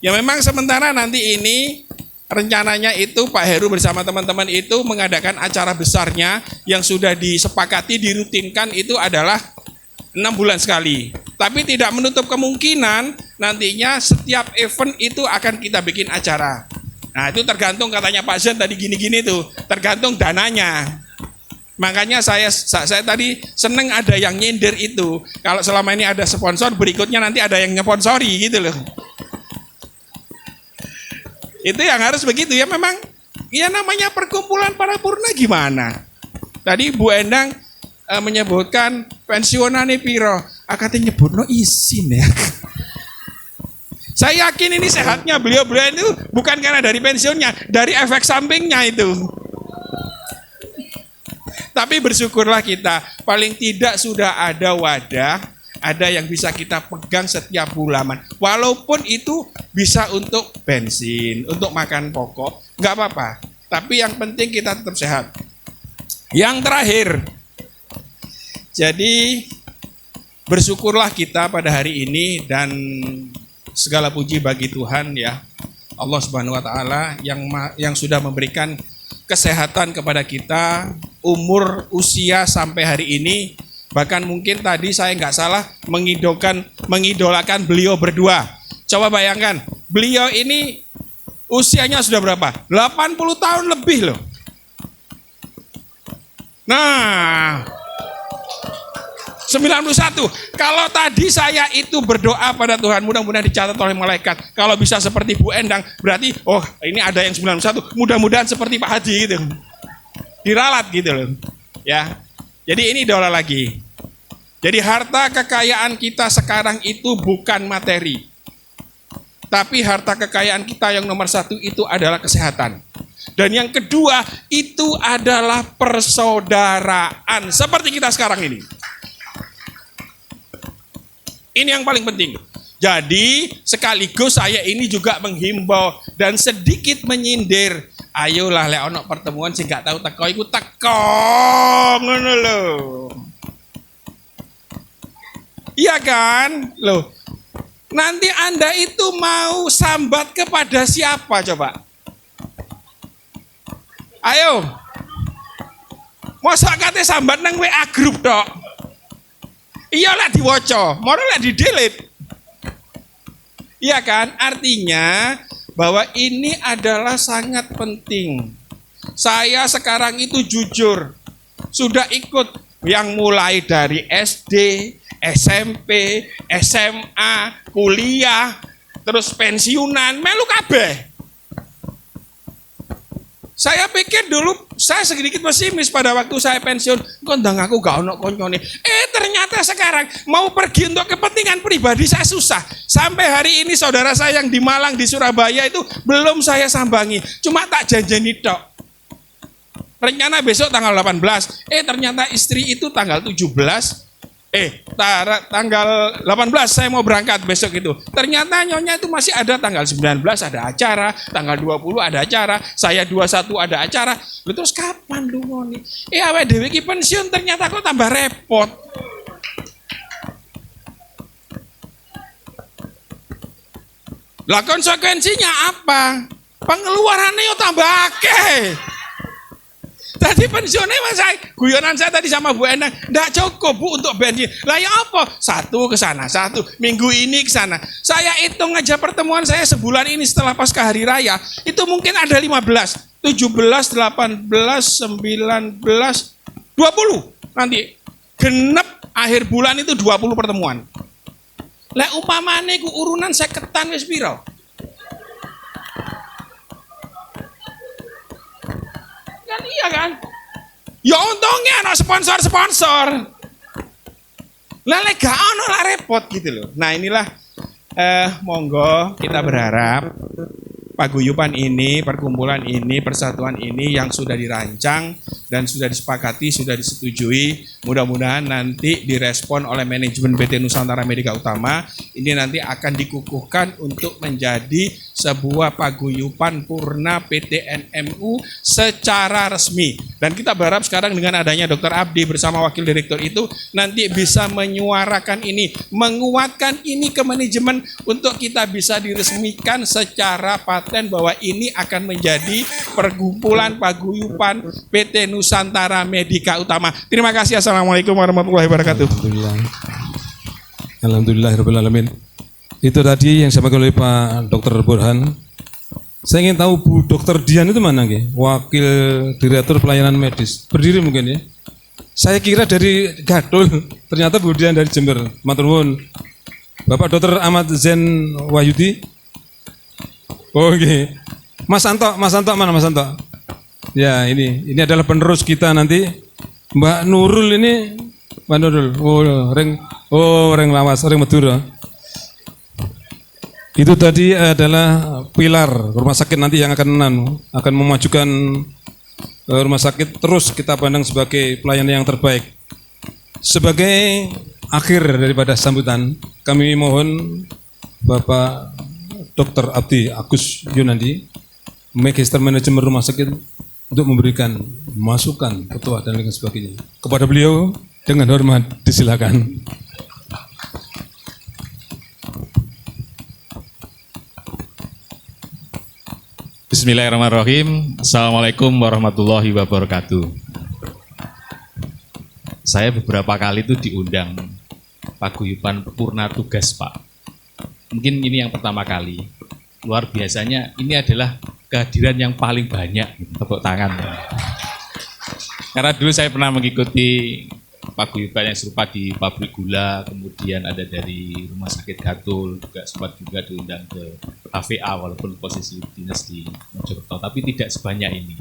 Ya memang sementara nanti ini rencananya itu Pak Heru bersama teman-teman itu mengadakan acara besarnya yang sudah disepakati, dirutinkan itu adalah 6 bulan sekali. Tapi tidak menutup kemungkinan nantinya setiap event itu akan kita bikin acara. Nah itu tergantung katanya Pak Zen tadi gini-gini tuh, tergantung dananya. Makanya saya tadi seneng ada yang nyindir itu. Kalau selama ini ada sponsor, berikutnya nanti ada yang nyponsori gitu loh. Itu yang harus begitu ya, memang ya namanya perkumpulan paripurna gimana. Tadi Bu Endang menyebutkan pensiunane piro, akate nyebutno isin ya. Saya yakin ini sehatnya beliau itu bukan karena dari pensiunnya, dari efek sampingnya itu. Tapi bersyukurlah kita, paling tidak sudah ada wadah, ada yang bisa kita pegang setiap bulan. Walaupun itu bisa untuk bensin, untuk makan pokok, nggak apa-apa. Tapi yang penting kita tetap sehat. Yang terakhir, jadi bersyukurlah kita pada hari ini dan segala puji bagi Tuhan ya, Allah Subhanahu Wa Taala yang sudah memberikan kesehatan kepada kita, umur usia sampai hari ini. Bahkan mungkin tadi saya nggak salah mengidolakan beliau berdua. Coba bayangkan, beliau ini usianya sudah berapa? 80 tahun lebih loh. Nah, 91. Kalau tadi saya itu berdoa pada Tuhan, mudah-mudahan dicatat oleh malaikat. Kalau bisa seperti Bu Endang, berarti oh ini ada yang 91. Mudah-mudahan seperti Pak Haji gitu. Diralat gitu loh. Ya. Jadi ini idola lagi. Jadi harta kekayaan kita sekarang itu bukan materi. Tapi harta kekayaan kita yang nomor satu itu adalah kesehatan. Dan yang kedua itu adalah persaudaraan. Seperti kita sekarang ini. Ini yang paling penting. Jadi sekaligus saya ini juga menghimbau dan sedikit menyindir. Ayolah lek ono pertemuan sing gak tahu teko iku teko ngono lho. Iya kan? Loh. Nanti Anda itu mau sambat kepada siapa coba? Ayo. Mosok kate sambat nang WA grup tok. Iya lah diwaca, moro lah di-delete. Iya kan? Artinya bahwa ini adalah sangat penting. Saya sekarang itu jujur, sudah ikut yang mulai dari SD, SMP, SMA, kuliah, terus pensiunan, melu kabeh. Saya pikir dulu, saya sedikit pesimis pada waktu saya pensiun, kondang aku gak ono koncone. Ternyata sekarang mau pergi untuk kepentingan pribadi saya susah. Sampai hari ini saudara saya yang di Malang, di Surabaya itu belum saya sambangi. Cuma tak janjani tok. Rencana besok tanggal 18. Ternyata istri itu tanggal 17. Tanggal 18 saya mau berangkat besok itu. Ternyata nyonya itu masih ada tanggal 19 ada acara, tanggal 20 ada acara, saya 21 ada acara. Terus kapan lu ngoni? Awake dhewe iki pensiun ternyata kok tambah repot. Lah konsekuensinya apa? Pengeluarannya yo tambah akeh. Tadi pensiunnya mas saya, guyonan saya tadi sama Bu Endang, nggak cukup Bu untuk bensin. Lah ya apa? Satu ke sana, satu minggu ini ke sana. Saya hitung aja pertemuan saya sebulan ini setelah pasca hari raya, itu mungkin ada 15, 17, 18, 19, 20. Nanti genep akhir bulan itu 20 pertemuan. Lah umpamane ku urunan 50-an wis piro? Iya kan? Ya untungnya ada sponsor-sponsor. Lah lek gak ono lah repot gitu loh. Nah inilah Monggo kita berharap paguyuban ini, perkumpulan ini, persatuan ini yang sudah dirancang dan sudah disepakati, sudah disetujui, mudah-mudahan nanti direspon oleh manajemen PT Nusantara Medika Utama, ini nanti akan dikukuhkan untuk menjadi sebuah paguyuban purna PT NMU secara resmi. Dan kita berharap sekarang dengan adanya Dr. Abdi bersama Wakil Direktur itu nanti bisa menyuarakan ini, menguatkan ini ke manajemen untuk kita bisa diresmikan secara paten bahwa ini akan menjadi perkumpulan paguyuban PT Nusantara Medika Utama. Terima kasih. Assalamualaikum warahmatullahi wabarakatuh. Alhamdulillah alamin. Itu tadi yang disampaikan oleh Pak Dr. Burhan. Saya ingin tahu Bu Dr. Dian itu mana nggih? Wakil Direktur Pelayanan Medis. Berdiri mungkin ya. Saya kira dari Gadul, ternyata Bu Dian dari Jember. Matur nuwun. Bapak Dr. Ahmad Zain Wahyudi. Oke. Mas Anto mana Mas Anto? Ya, ini adalah penerus kita nanti. Mbak Nurul ini, Mbak Nurul. Reng Lawas, Reng Madura. Itu tadi adalah pilar rumah sakit nanti yang akan memajukan rumah sakit, terus kita pandang sebagai pelayanan yang terbaik. Sebagai akhir daripada sambutan, kami mohon Bapak Dr. Abdi Agus Yunandi, Magister Manajemen Rumah Sakit, untuk memberikan masukan, ketua dan lain sebagainya. Kepada beliau dengan hormat disilakan. Bismillahirrahmanirrahim. Assalamualaikum warahmatullahi wabarakatuh. Saya beberapa kali itu diundang paguyuban purna tugas, Pak. Mungkin ini yang pertama kali. Luar biasanya ini adalah kehadiran yang paling banyak. Tepuk tangan. Karena dulu saya pernah mengikuti paguyuban yang serupa di pabrik gula, kemudian ada dari rumah sakit Gatul, sempat juga diundang ke KVA walaupun posisi dinas di Mojokerto, tapi tidak sebanyak ini.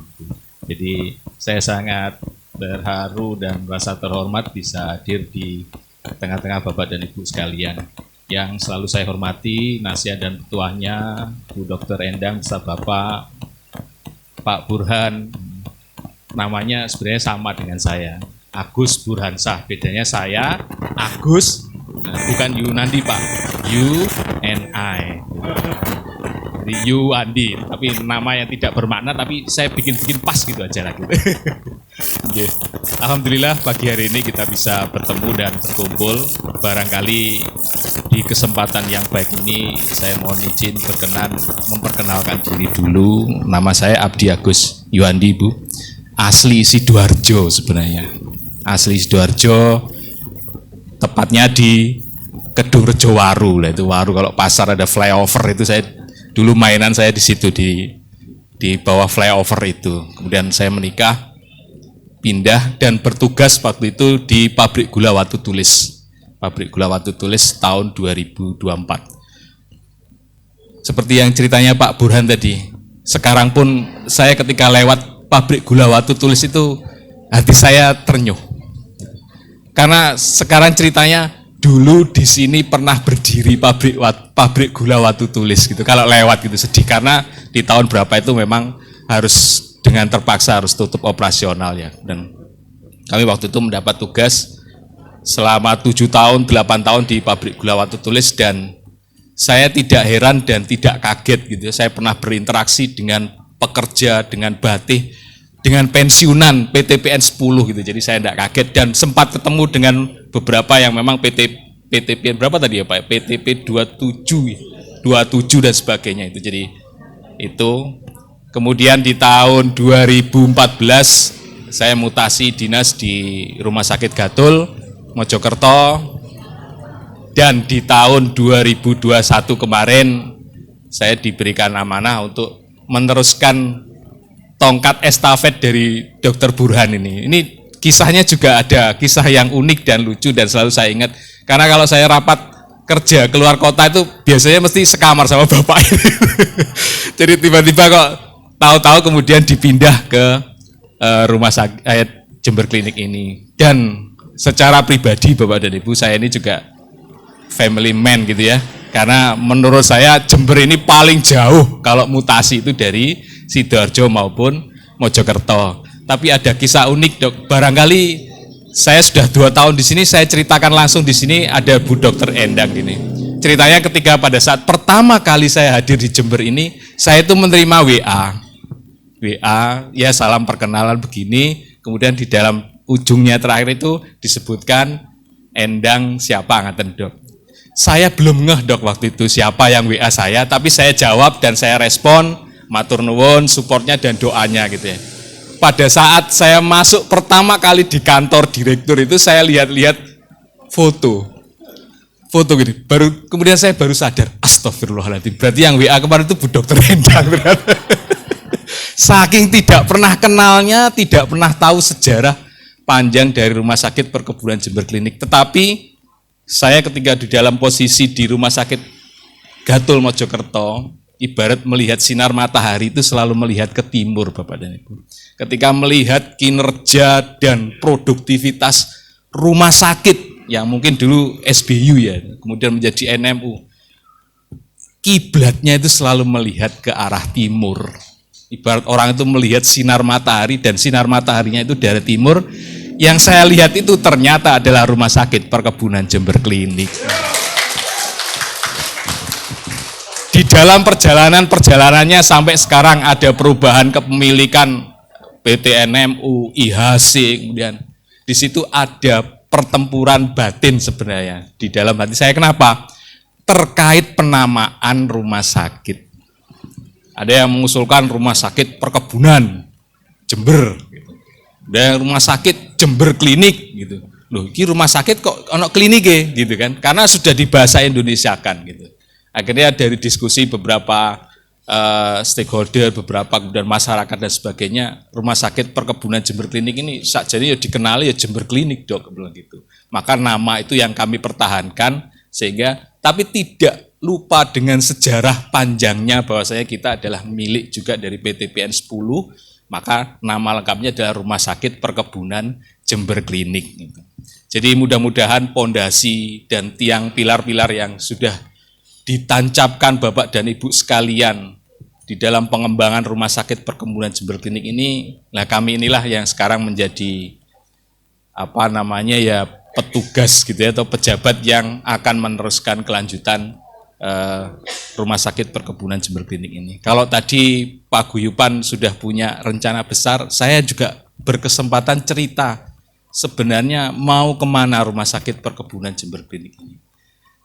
Jadi saya sangat terharu dan merasa terhormat bisa hadir di tengah-tengah Bapak dan Ibu sekalian. Yang selalu saya hormati, nasihat dan petuahnya, Bu Dr. Endang beserta Bapak, Pak Burhan, namanya sebenarnya sama dengan saya, Agus Burhansah. Bedanya saya, Agus, bukan Yunandi Pak, U-N-I. Jadi Yuandi, tapi nama yang tidak bermakna, tapi saya bikin pas gitu aja lah gitu. Alhamdulillah pagi hari ini kita bisa bertemu dan berkumpul. Barangkali di kesempatan yang baik ini saya mohon izin berkenan memperkenalkan diri dulu. Nama saya Abdi Agus Yuandi, Bu. Asli Sidoarjo sebenarnya. Asli Sidoarjo, tepatnya di Kedung Rejo Waru lah, itu Waru kalau pasar ada flyover itu saya dulu mainan saya di situ di bawah flyover itu. Kemudian saya menikah, pindah dan bertugas waktu itu di pabrik gula Watu Tulis. Pabrik gula Watu Tulis tahun 2024. Seperti yang ceritanya Pak Burhan tadi, sekarang pun saya ketika lewat pabrik gula Watu Tulis itu hati saya ternyuh. Karena sekarang ceritanya dulu di sini pernah berdiri pabrik gula Watu Tulis gitu. Kalau lewat gitu sedih karena di tahun berapa itu memang harus dengan terpaksa harus tutup operasional ya. Dan kami waktu itu mendapat tugas selama 7 tahun, 8 tahun di pabrik gula Watu Tulis dan saya tidak heran dan tidak kaget gitu. Saya pernah berinteraksi dengan pekerja, dengan batik, dengan pensiunan PTPN 10 gitu. Jadi saya tidak kaget dan sempat ketemu dengan beberapa yang memang PTPN berapa tadi ya Pak? PTP 27 dan sebagainya itu. Jadi itu kemudian di tahun 2014 saya mutasi dinas di Rumah Sakit Gatul Mojokerto dan di tahun 2021 kemarin saya diberikan amanah untuk meneruskan tongkat estafet dari Dr. Burhan ini. Ini kisahnya juga ada kisah yang unik dan lucu dan selalu saya ingat. Karena kalau saya rapat kerja keluar kota itu biasanya mesti sekamar sama bapak. Jadi tiba-tiba kok tahu-tahu kemudian dipindah ke rumah sakit Jember Klinik ini. Dan secara pribadi Bapak dan Ibu, saya ini juga family man gitu ya. Karena menurut saya Jember ini paling jauh kalau mutasi itu dari Sidoarjo maupun Mojokerto. Tapi ada kisah unik, Dok. Barangkali saya sudah 2 tahun di sini, saya ceritakan langsung di sini ada Bu Dokter Endang ini. Ceritanya ketika pada saat pertama kali saya hadir di Jember ini, saya itu menerima WA, ya salam perkenalan begini, kemudian di dalam ujungnya terakhir itu disebutkan Endang siapa, ngaten Dok. Saya belum ngeh, Dok, waktu itu siapa yang WA saya, tapi saya jawab dan saya respon, matur nuwun, supportnya dan doanya gitu ya. Pada saat saya masuk pertama kali di kantor direktur itu, saya lihat-lihat foto gini, kemudian saya baru sadar, astagfirullahaladzim, berarti yang WA kemarin itu Bu Dokter Endang. Saking tidak pernah kenalnya, tidak pernah tahu sejarah panjang dari Rumah Sakit Perkebunan Jember Klinik. Tetapi saya ketika di dalam posisi di Rumah Sakit Gatul Mojokerto, ibarat melihat sinar matahari itu selalu melihat ke timur, Bapak dan Ibu. Ketika melihat kinerja dan produktivitas rumah sakit yang mungkin dulu SBU ya, kemudian menjadi NMU, kiblatnya itu selalu melihat ke arah timur. Ibarat orang itu melihat sinar matahari dan sinar mataharinya itu dari timur. Yang saya lihat itu ternyata adalah Rumah Sakit Perkebunan Jember Klinik. Di dalam perjalanannya sampai sekarang ada perubahan kepemilikan PT NMU, IHC, kemudian di situ ada pertempuran batin sebenarnya di dalam hati saya. Kenapa? Terkait penamaan rumah sakit. Ada yang mengusulkan Rumah Sakit Perkebunan Jember, ada Rumah Sakit Jember Klinik gitu. Loh, ini rumah sakit kok ono klinik gitu kan? Karena sudah dibahasa Indonesiakan gitu. Akhirnya dari diskusi beberapa stakeholder, beberapa kemudian masyarakat dan sebagainya, Rumah Sakit Perkebunan Jember Klinik ini jadi ya dikenali ya Jember Klinik, Dok, bilang gitu. Maka nama itu yang kami pertahankan sehingga, tapi tidak lupa dengan sejarah panjangnya bahwasanya kita adalah milik juga dari PT PN 10, maka nama lengkapnya adalah Rumah Sakit Perkebunan Jember Klinik. Jadi mudah-mudahan pondasi dan tiang pilar-pilar yang sudah ditancapkan Bapak dan Ibu sekalian di dalam pengembangan Rumah Sakit Perkebunan Jember Klinik ini, nah kami inilah yang sekarang menjadi petugas gitu ya, atau pejabat yang akan meneruskan kelanjutan Rumah Sakit Perkebunan Jember Klinik ini. Kalau tadi Pak Guyupan sudah punya rencana besar, saya juga berkesempatan cerita sebenarnya mau kemana Rumah Sakit Perkebunan Jember Klinik ini.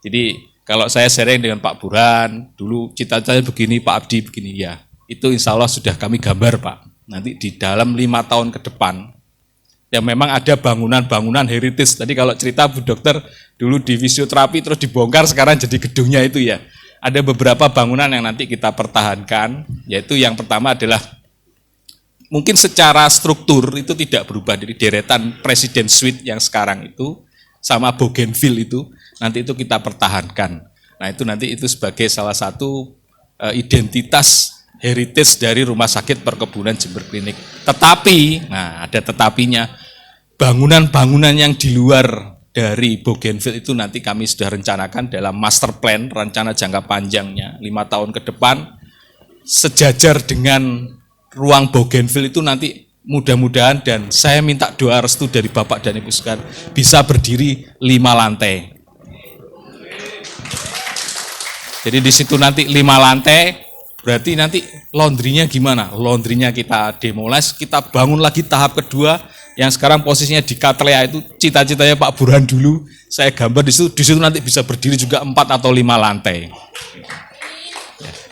Jadi kalau saya sharing dengan Pak Burhan, dulu cita-citanya begini, Pak Abdi begini, ya itu insya Allah sudah kami gambar, Pak. Nanti di dalam 5 tahun ke depan, yang memang ada bangunan-bangunan heritage. Tadi kalau cerita Bu Dokter, dulu di fisioterapi terus dibongkar, sekarang jadi gedungnya itu ya. Ada beberapa bangunan yang nanti kita pertahankan, yaitu yang pertama adalah mungkin secara struktur itu tidak berubah dari deretan Presiden Suite yang sekarang itu, sama Bougainville itu, nanti itu kita pertahankan. Nah itu nanti itu sebagai salah satu identitas heritage dari Rumah Sakit Perkebunan Jember Klinik. Tetapi, nah ada tetapinya, bangunan-bangunan yang di luar dari Bougainville itu nanti kami sudah rencanakan dalam master plan, rencana jangka panjangnya 5 tahun ke depan, sejajar dengan ruang Bougainville itu nanti mudah-mudahan, dan saya minta doa restu dari Bapak dan Ibu sekalian, bisa berdiri 5 lantai. Jadi di situ nanti 5 lantai, berarti nanti laundrynya gimana? Laundrynya kita demolish, kita bangun lagi tahap kedua, yang sekarang posisinya di Katlea itu cita-citanya Pak Burhan dulu, saya gambar di situ nanti bisa berdiri juga 4 atau 5 lantai.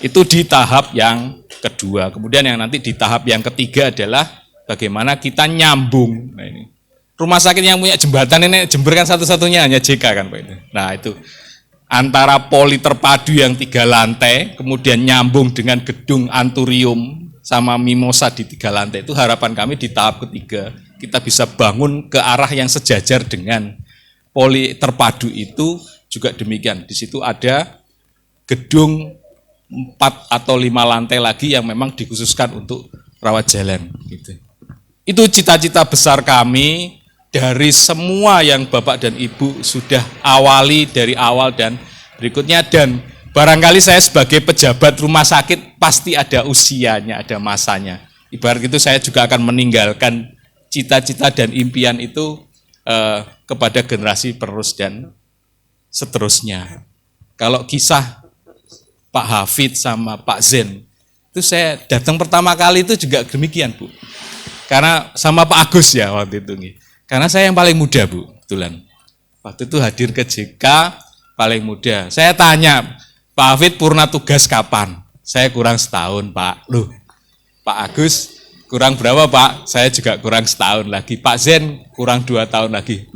Itu di tahap yang kedua. Kemudian yang nanti di tahap yang ketiga adalah bagaimana kita nyambung. Nah ini rumah sakit yang punya jembatan ini, Jember kan satu-satunya hanya JK kan Pak itu. Nah itu antara poli terpadu yang 3 lantai, kemudian nyambung dengan gedung Anturium sama Mimosa di 3 lantai, itu harapan kami di tahap ketiga kita bisa bangun ke arah yang sejajar dengan poli terpadu itu juga demikian. Di situ ada gedung 4 atau 5 lantai lagi yang memang dikhususkan untuk rawat jalan. Gitu. Itu cita-cita besar kami dari semua yang Bapak dan Ibu sudah awali dari awal dan berikutnya, dan barangkali saya sebagai pejabat rumah sakit pasti ada usianya, ada masanya. Ibarat itu saya juga akan meninggalkan cita-cita dan impian itu kepada generasi penerus dan seterusnya. Kalau kisah Pak Hafid sama Pak Zen, itu saya datang pertama kali itu juga demikian, Bu. Karena sama Pak Agus ya waktu itu. Karena saya yang paling muda, Bu, kebetulan. Waktu itu hadir ke JK paling muda. Saya tanya, Pak Hafid purna tugas kapan? Saya kurang setahun, Pak. Loh, Pak Agus kurang berapa, Pak? Saya juga kurang setahun lagi. Pak Zen kurang 2 tahun lagi.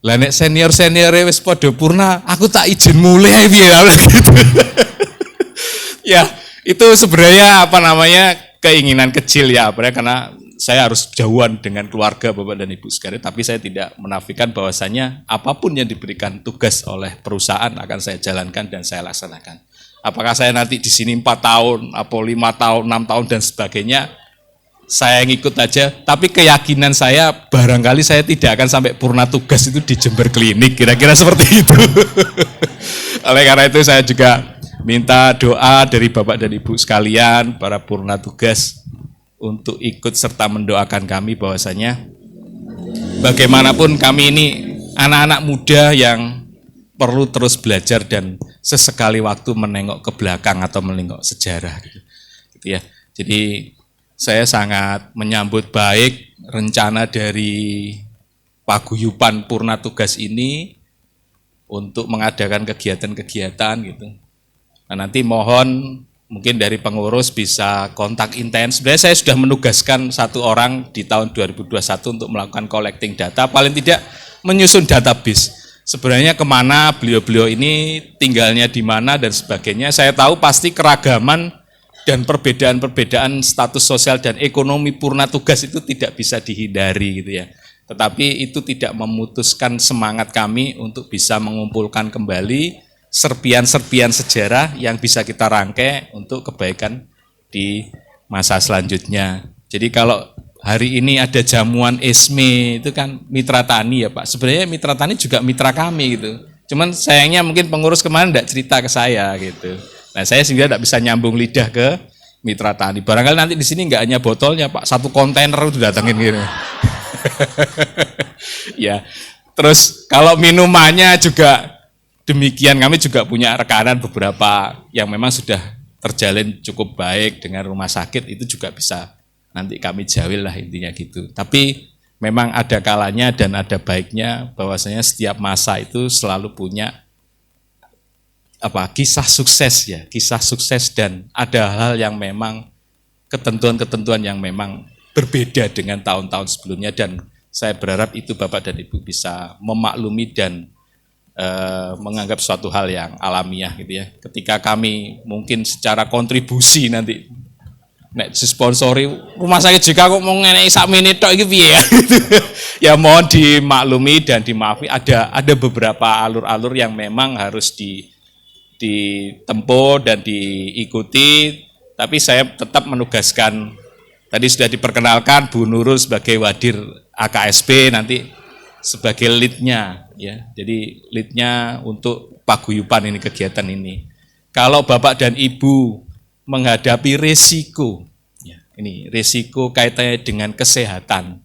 Lah nek senior wis padha purna, aku tak izin mulai piye gitu. Ya, itu sebenarnya keinginan kecil ya, karena saya harus jauhan dengan keluarga Bapak dan Ibu sekalian, tapi saya tidak menafikan bahwasanya apapun yang diberikan tugas oleh perusahaan akan saya jalankan dan saya laksanakan. Apakah saya nanti di sini 4 tahun, atau 5 tahun, 6 tahun dan sebagainya, saya ngikut aja, tapi keyakinan saya barangkali saya tidak akan sampai purna tugas itu di Jember Klinik, kira-kira seperti itu. Oleh karena itu saya juga minta doa dari Bapak dan Ibu sekalian, para purna tugas, untuk ikut serta mendoakan kami bahwasanya bagaimanapun kami ini anak-anak muda yang perlu terus belajar dan sesekali waktu menengok ke belakang atau menengok sejarah gitu ya. Jadi saya sangat menyambut baik rencana dari paguyuban purna tugas ini untuk mengadakan kegiatan-kegiatan gitu. Nah, nanti mohon mungkin dari pengurus bisa kontak intens. Sebenarnya saya sudah menugaskan 1 orang di tahun 2021 untuk melakukan collecting data, paling tidak menyusun database. Sebenarnya kemana beliau-beliau ini, tinggalnya di mana dan sebagainya. Saya tahu pasti keragaman dan perbedaan-perbedaan status sosial dan ekonomi purna tugas itu tidak bisa dihindari gitu ya. Tetapi itu tidak memutuskan semangat kami untuk bisa mengumpulkan kembali serpian-serpian sejarah yang bisa kita rangkai untuk kebaikan di masa selanjutnya. Jadi kalau hari ini ada jamuan ESME, itu kan mitra tani ya Pak. Sebenarnya mitra tani juga mitra kami gitu. Cuman sayangnya mungkin pengurus kemarin tidak cerita ke saya gitu. Nah saya sehingga tidak bisa nyambung lidah ke mitra tani. Barangkali nanti di sini nggak hanya botolnya Pak, 1 kontainer itu datangin gitu. Ya, terus kalau minumannya juga demikian, kami juga punya rekanan beberapa yang memang sudah terjalin cukup baik dengan rumah sakit, itu juga bisa nanti kami jawil lah intinya gitu. Tapi memang ada kalanya dan ada baiknya bahwasanya setiap masa itu selalu punya kisah sukses ya, kisah sukses dan ada hal yang memang ketentuan-ketentuan yang memang berbeda dengan tahun-tahun sebelumnya dan saya berharap itu Bapak dan Ibu bisa memaklumi dan menganggap suatu hal yang alamiah gitu ya. Ketika kami mungkin secara kontribusi nanti nek disponsori rumah sakit JK kok mau ngenek sak menit tok iki piye ya. Ya mohon dimaklumi dan dimaafi, ada beberapa alur-alur yang memang harus ditempuh dan diikuti, tapi saya tetap menugaskan, tadi sudah diperkenalkan Bu Nurul sebagai Wadir AKSP, nanti sebagai lead-nya ya. Jadi lead-nya untuk paguyuban ini, kegiatan ini. Kalau Bapak dan Ibu menghadapi risiko, ya, ini risiko kaitannya dengan kesehatan,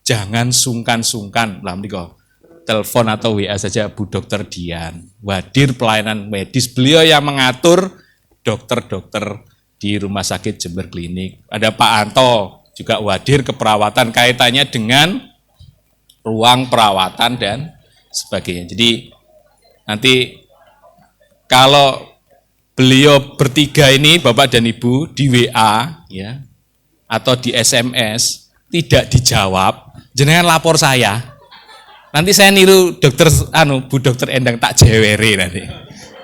jangan sungkan-sungkan lah menika. Telepon atau WA saja Bu Dokter Dian, Wadir pelayanan medis, beliau yang mengatur dokter-dokter di Rumah Sakit Jember Klinik. Ada Pak Anto juga Wadir keperawatan kaitannya dengan ruang perawatan dan sebagainya. Jadi nanti kalau beliau bertiga ini Bapak dan Ibu di WA ya atau di SMS tidak dijawab, jenengan lapor saya. Nanti saya niru Bu Dokter Endang tak jewere nanti.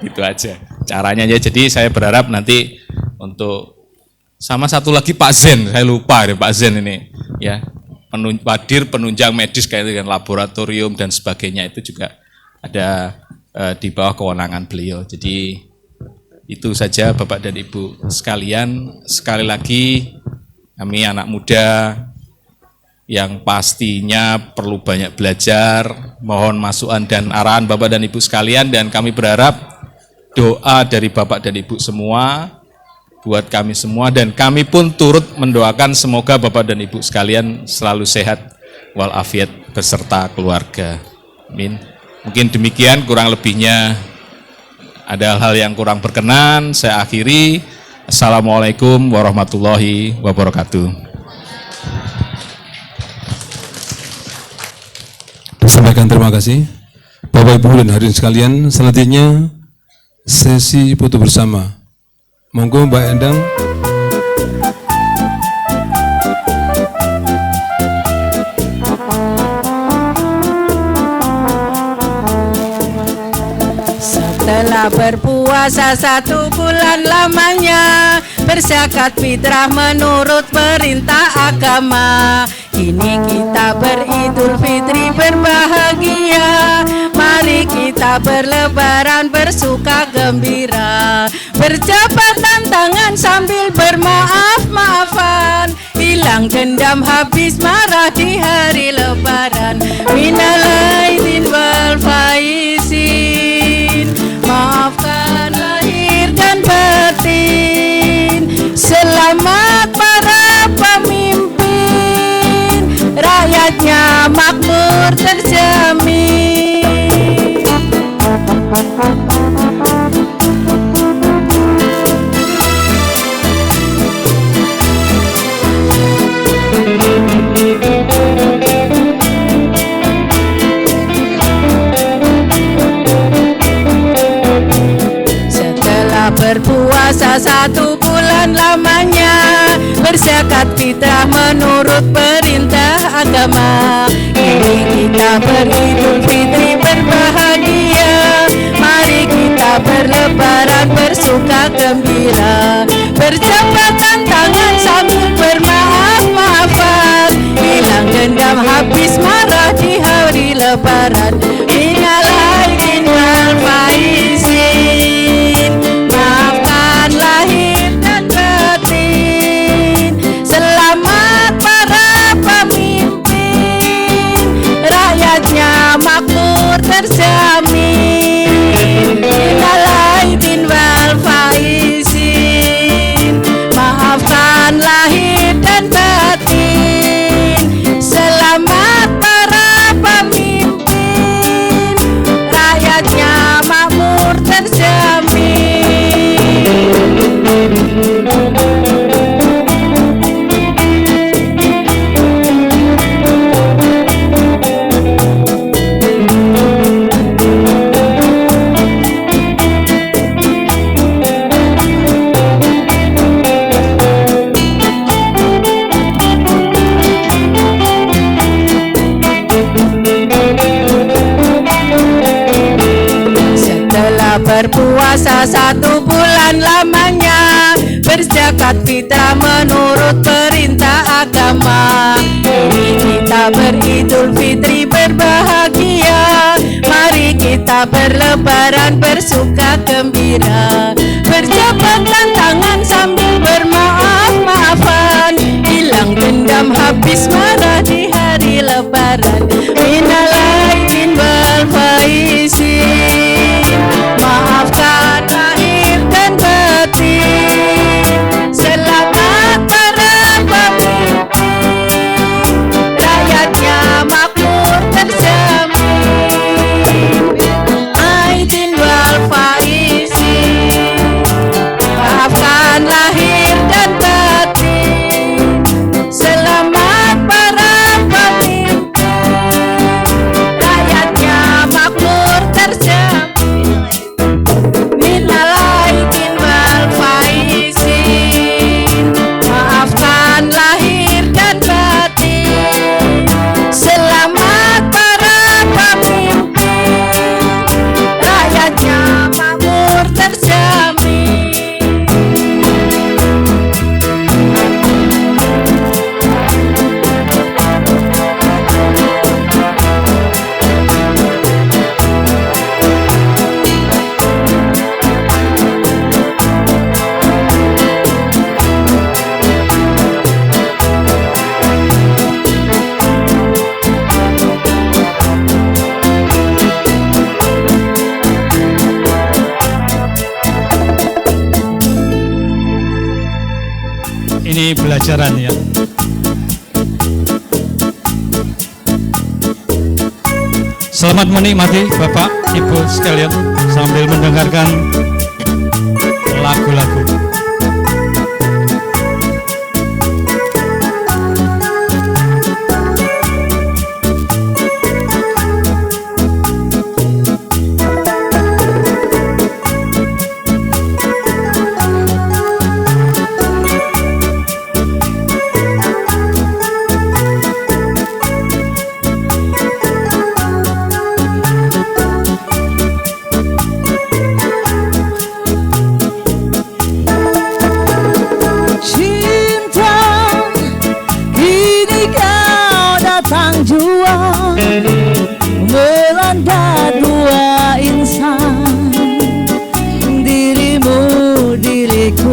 Itu aja caranya ya. Jadi saya berharap nanti untuk sama satu lagi Pak Zen, saya lupa ya Pak Zen ini ya. Wadir penunjang medis kayak dengan laboratorium dan sebagainya itu juga ada di bawah kewenangan beliau. Jadi itu saja Bapak dan Ibu sekalian. Sekali lagi kami anak muda yang pastinya perlu banyak belajar, mohon masukan dan arahan Bapak dan Ibu sekalian, dan kami berharap doa dari Bapak dan Ibu semua, buat kami semua, dan kami pun turut mendoakan semoga Bapak dan Ibu sekalian selalu sehat walafiat beserta keluarga. Amin. Mungkin demikian, kurang lebihnya ada hal yang kurang berkenan, saya akhiri. Assalamualaikum warahmatullahi wabarakatuh. Sampaikan terima kasih. Bapak Ibu dan hadirin sekalian, selanjutnya sesi foto bersama. Monggo Mbak Endang. Setelah berpuasa 1 bulan lamanya, berzakat fitrah menurut perintah agama. Kini kita beridul fitri berbahagia, mari kita berlebaran bersuka gembira. Berjabatan tangan sambil bermaaf-maafan, hilang dendam habis marah di hari lebaran. Minal aidin wal faizin, maafkan lahir dan batin. Selamat para pemimpin, rakyatnya makmur terjamin. Setelah berpuasa 1 bulan lamanya, berzakat fitrah menurut perintah agama. Kini kita beridul fitri berbahagia, mari kita berlebaran bersuka gembira. Berjabatan tangan sambil bermaaf-maafan, hilang dendam habis marah di hari lebaran. Minal aidin wal faizin, maafkan lahir dan batin. Selamat para pemimpin, rakyatnya makmur terjamin. Minal aidin wal faizin, maafkan lahir dan batin. Selamat para pemimpin, rakyatnya makmur terjamin. Setelah berpuasa 1 bulan lamanya, berzakat fitrah menurut perintah agama. Kini kita beridul fitri berbahagia, mari kita berlebaran bersuka gembira. Berjabatan tangan sambil bermaaf-maafan, hilang dendam habis marah di hari lebaran. Minal aidin wal faizin, maafkan lahir dan batin. Selamat para pemimpin, rakyatnya makmur terjamin. Aidin wal faizin, maafkan ini pelajaran ya. Selamat menikmati Bapak Ibu sekalian sambil mendengarkan lagu-lagu. Melanda dua insan, dirimu, diriku.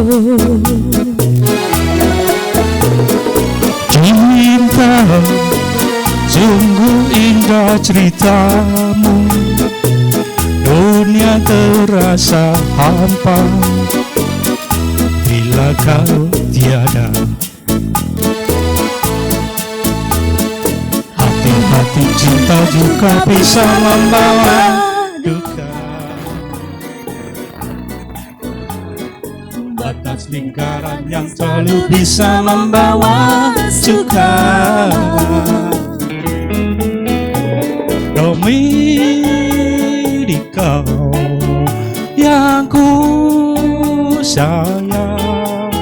Cinta, sungguh indah ceritamu. Dunia terasa hampa bila kau tiada. Hati cinta juga bisa membawa duka. Batas lingkaran yang selalu bisa membawa suka. Demi kau yang ku sayang,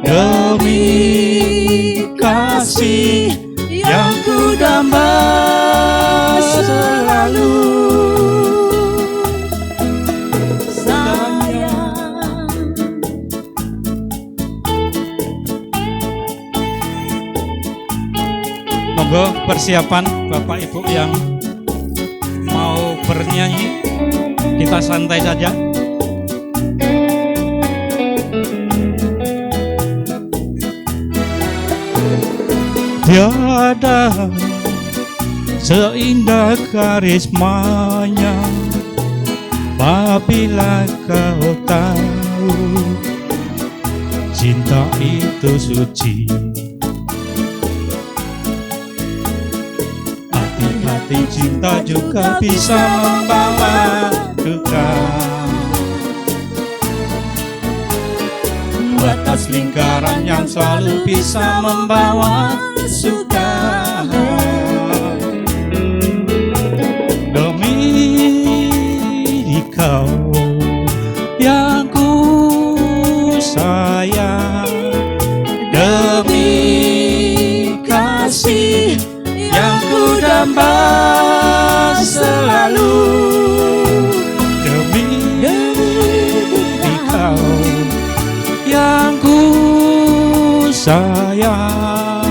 demi kasih yang ku damba selalu, sayang. Monggo persiapan Bapak Ibu yang mau bernyanyi, kita santai saja. Tiada seindah karismanya apabila kau tahu cinta itu suci. Hati-hati cinta juga bisa membawa duka. Batas lingkaran yang selalu bisa membawa suka. Demi kau yang ku sayang, demi kasih yang ku damba selalu, demi kau yang ku sayang,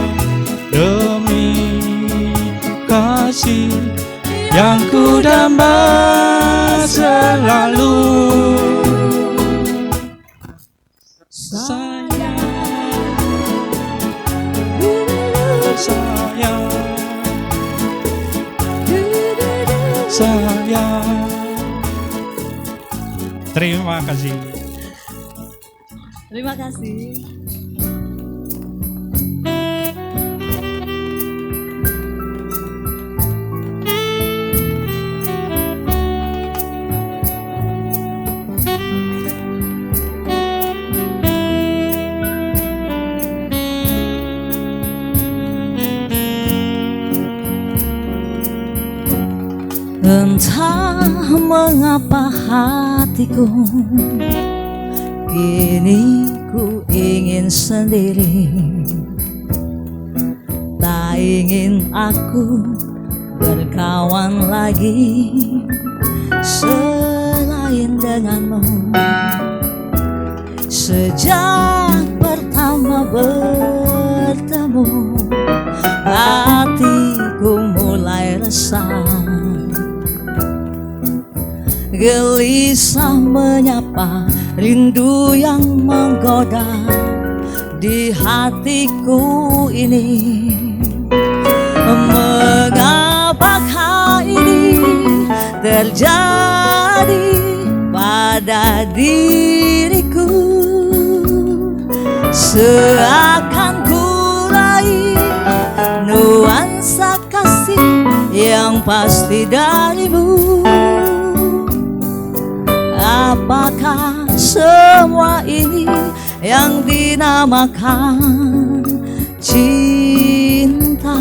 demi kasih yang ku damba selalu, sayang, sayang, sayang. Terima kasih. Terima kasih. Entah mengapa hatiku kini ku ingin sendiri, tak ingin aku berkawan lagi selain denganmu. Sejak pertama bertemu, hatiku mulai resah, gelisah menyapa rindu yang menggoda di hatiku ini. Mengapakah ini terjadi pada diriku? seakan ku raih nuansa kasih yang pasti darimu. Apakah semua ini yang dinamakan cinta?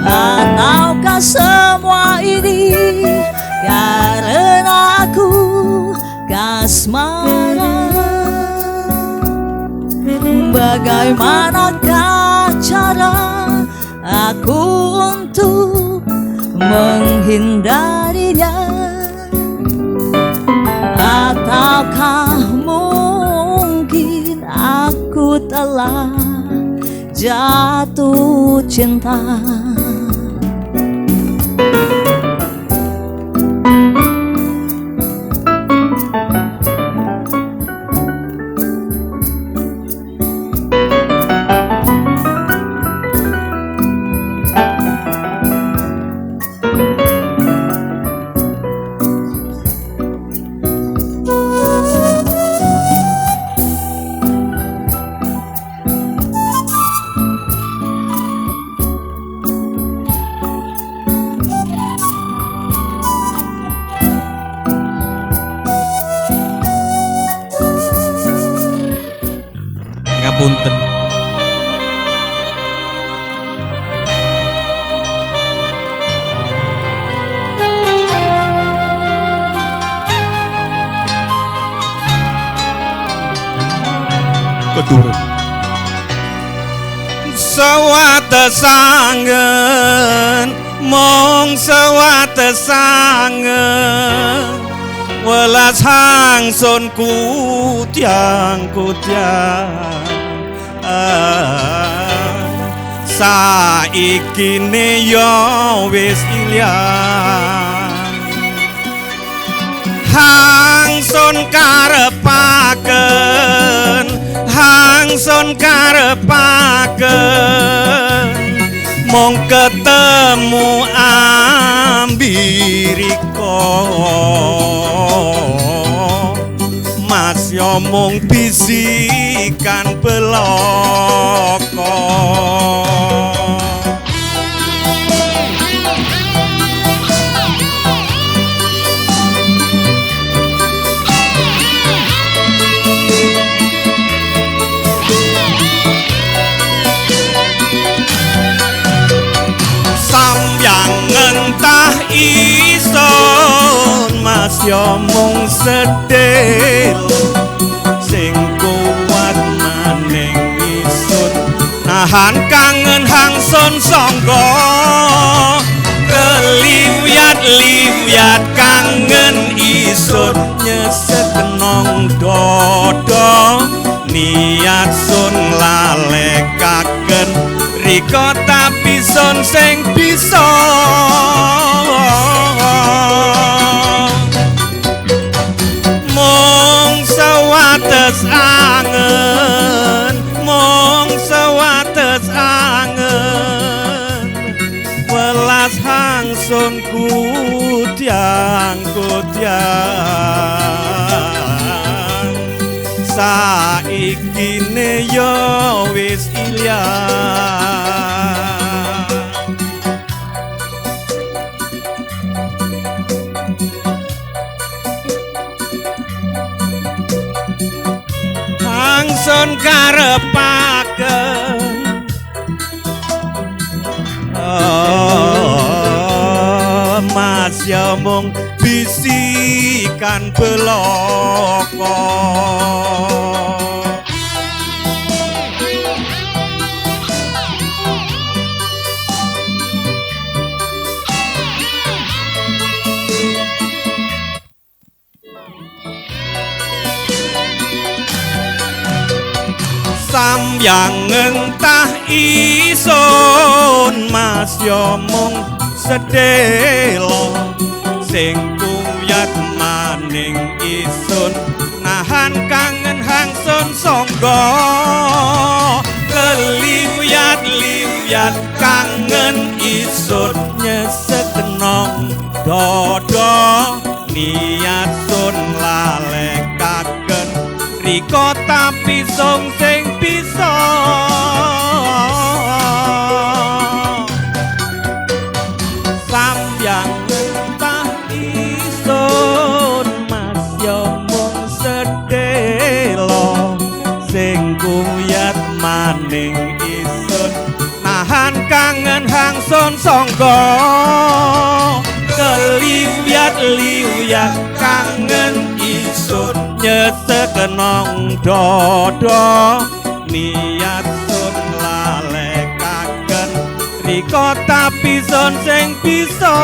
Ataukah semua ini karena aku kasmaran? Bagaimanakah cara aku untuk menghindarinya? Ataukah mungkin aku telah jatuh cinta? Ngapunten. Keturun. Sawatesangen mong sawatesangen welas hangsun kutyang saikine yo wis ilang hangsun karepaken mong ketemu ambiriko mas yo mung bisikan beloko entah ison mas yo mung sedhel sing kuat maning isun nahan kangen hangsun sangga keliwat-liwat kangen isun nyesek nang dodo niat sun lalekaken riko tapi son sing bisa mung sawates angen welas hangsun kutyang saikine yo wis ilang hangsun karepaken mas yo mung bisikan beloko sambyang entah ison mas yo mung sedelo sing kuyat maning isun nahan kangen hangsun sangga keliwat-liwat kangen isun nyesek nang dodo niat sun lalekaken riko tapi song sing bisa sambyang entah isun mas yo mung sedelo sing kuyat maning isun nahan kangen hangsun sangga keliwat-liwat kangen isun nyetekenong dodo niat sun lalekaken riko tapi sun sing bisa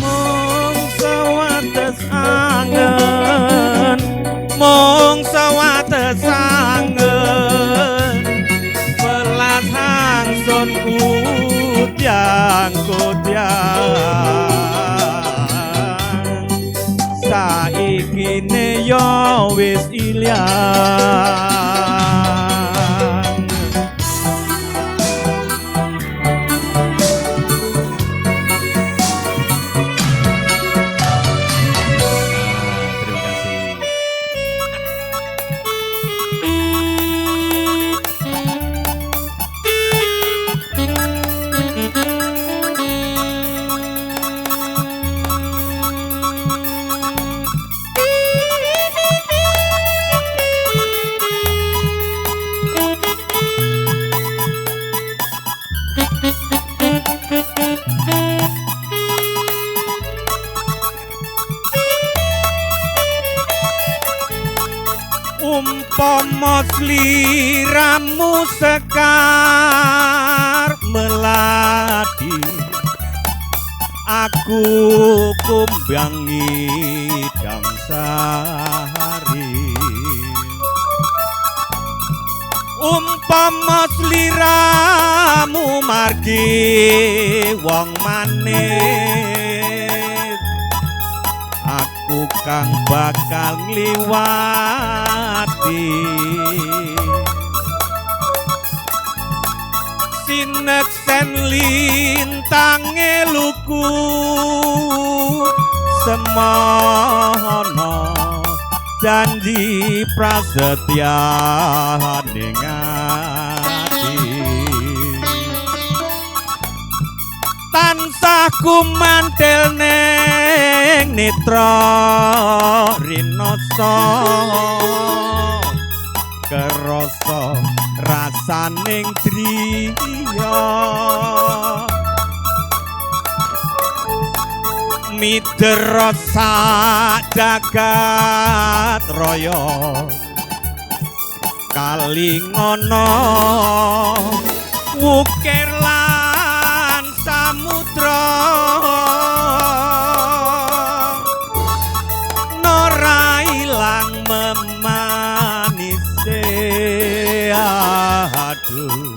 mung sawates angen mung sawates angen welas hangsun kudyang saiki ne yo wis ilang terima kasih. Umpama sliramu sekar melati aku kumbangi damsari umpama sliramu margi wong manis aku kang bakal ngliwati sineksen lintange luku semono janji prasetya ning ati tansah kumantil ning netra rinoso kerasa rasaning driya midera sak jagat raya kalingono wukir lan samudra nora ilang memanise aduh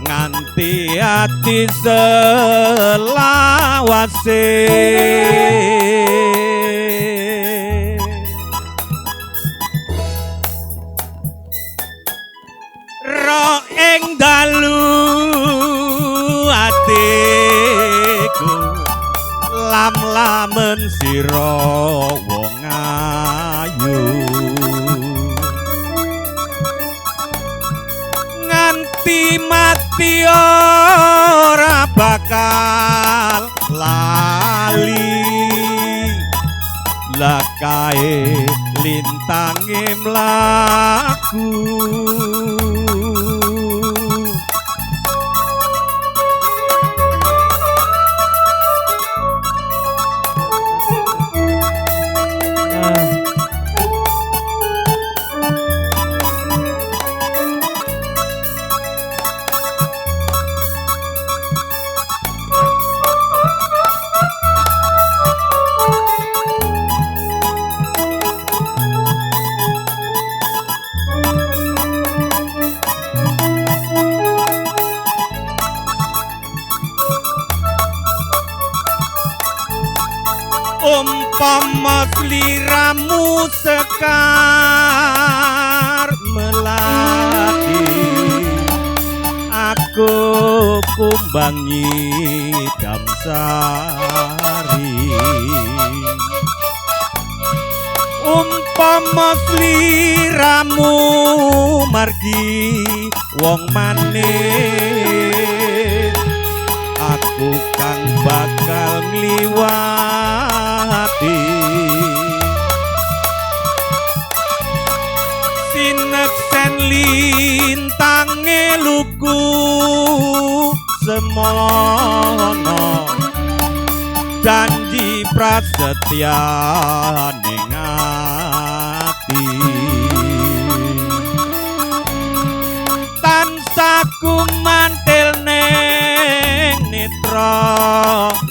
nganti ati selawase ro ing dalu atiku lam-lamen sira wong ayu nganti mati ora bakal lali lakae lintange mlaku umpama sliramu sekar melati aku aku kumbang nyidam sari. Umpama sliramu margi wong manis, aku kang bakal ngliwati. Sineksen lintange luku semono, janji prasetya ning ati. Tansah kumantil ning netra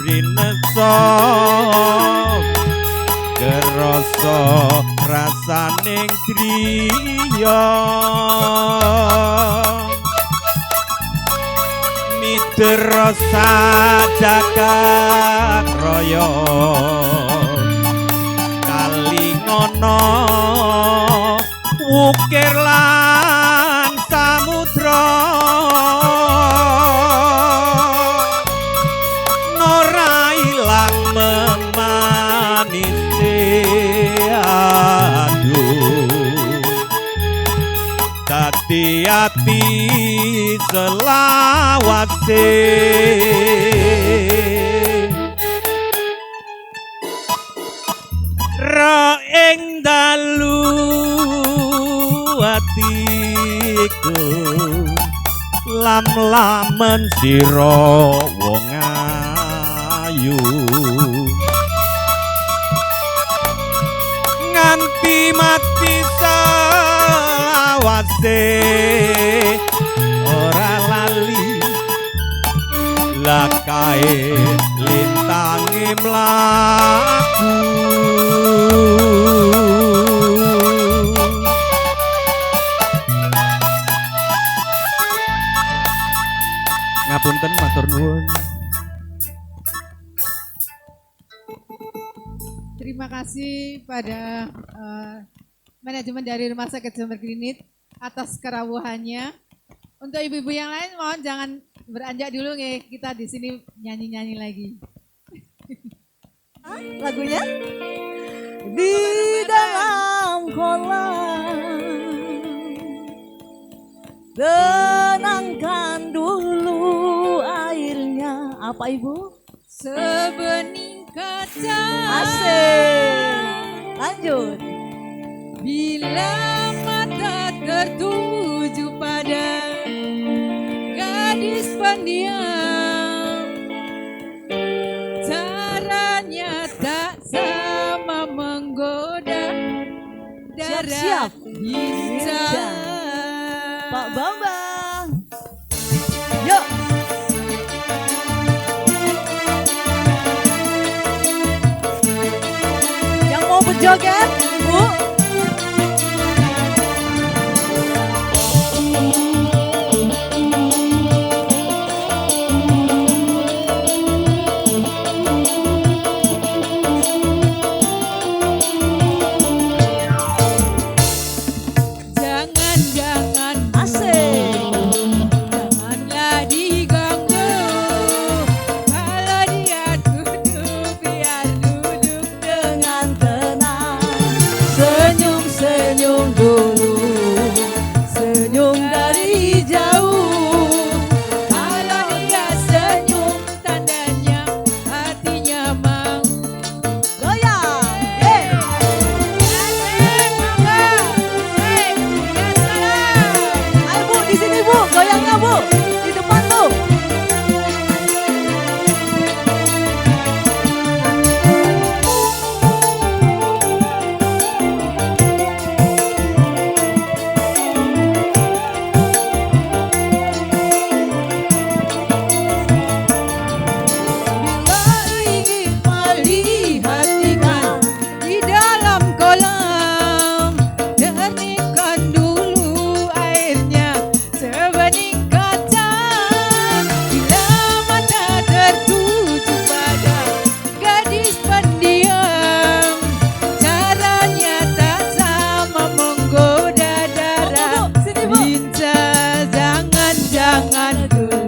rineksa, kerasa rasaning driya. Midera jagat raya kalingono wukir lan samudra. Nora ilang memanise aduh, dadi ati selawase. Ra ing dalu atiku lam-lamen sira wong ayu, nganti mati selawase ora lali lakae lintange mlaku. Ngapunten matur nuwun. Terima kasih pada manajemen dari Rumah Sakit Sumber Klinik atas kerawuhannya. Untuk ibu-ibu yang lain mohon jangan beranjak dulu nih, kita di sini nyanyi-nyanyi lagi. Lagunya di dalam kolam, tenangkan dulu airnya. Apa ibu? Sebening kaca. Asik. Lanjut. Bila mata tertuju pada gadis pendiam, caranya tak sama menggoda darah hijau. Pak Bambang. Yuk. Yang mau berjoget, Ibu. Jangan-jangan Asik. janganlah diganggu. Kalau dia duduk biar duduk Dengan tenang, senyum-senyum dulu, senyum dari jauh. Kalau dia senyum tandanya hatinya mau. Goyang. Hey. Ayo Bu, di sini Bu, goyangnya Bu, di depan Bu. Bila ingin melihat ikan di dalam kolam, terningkan dulu airnya sebening kaca. Bila mata tertuju pada gadis pendiam, caranya tak sama menggoda darah. Sini Bu. Cinta jangan-jangan dulu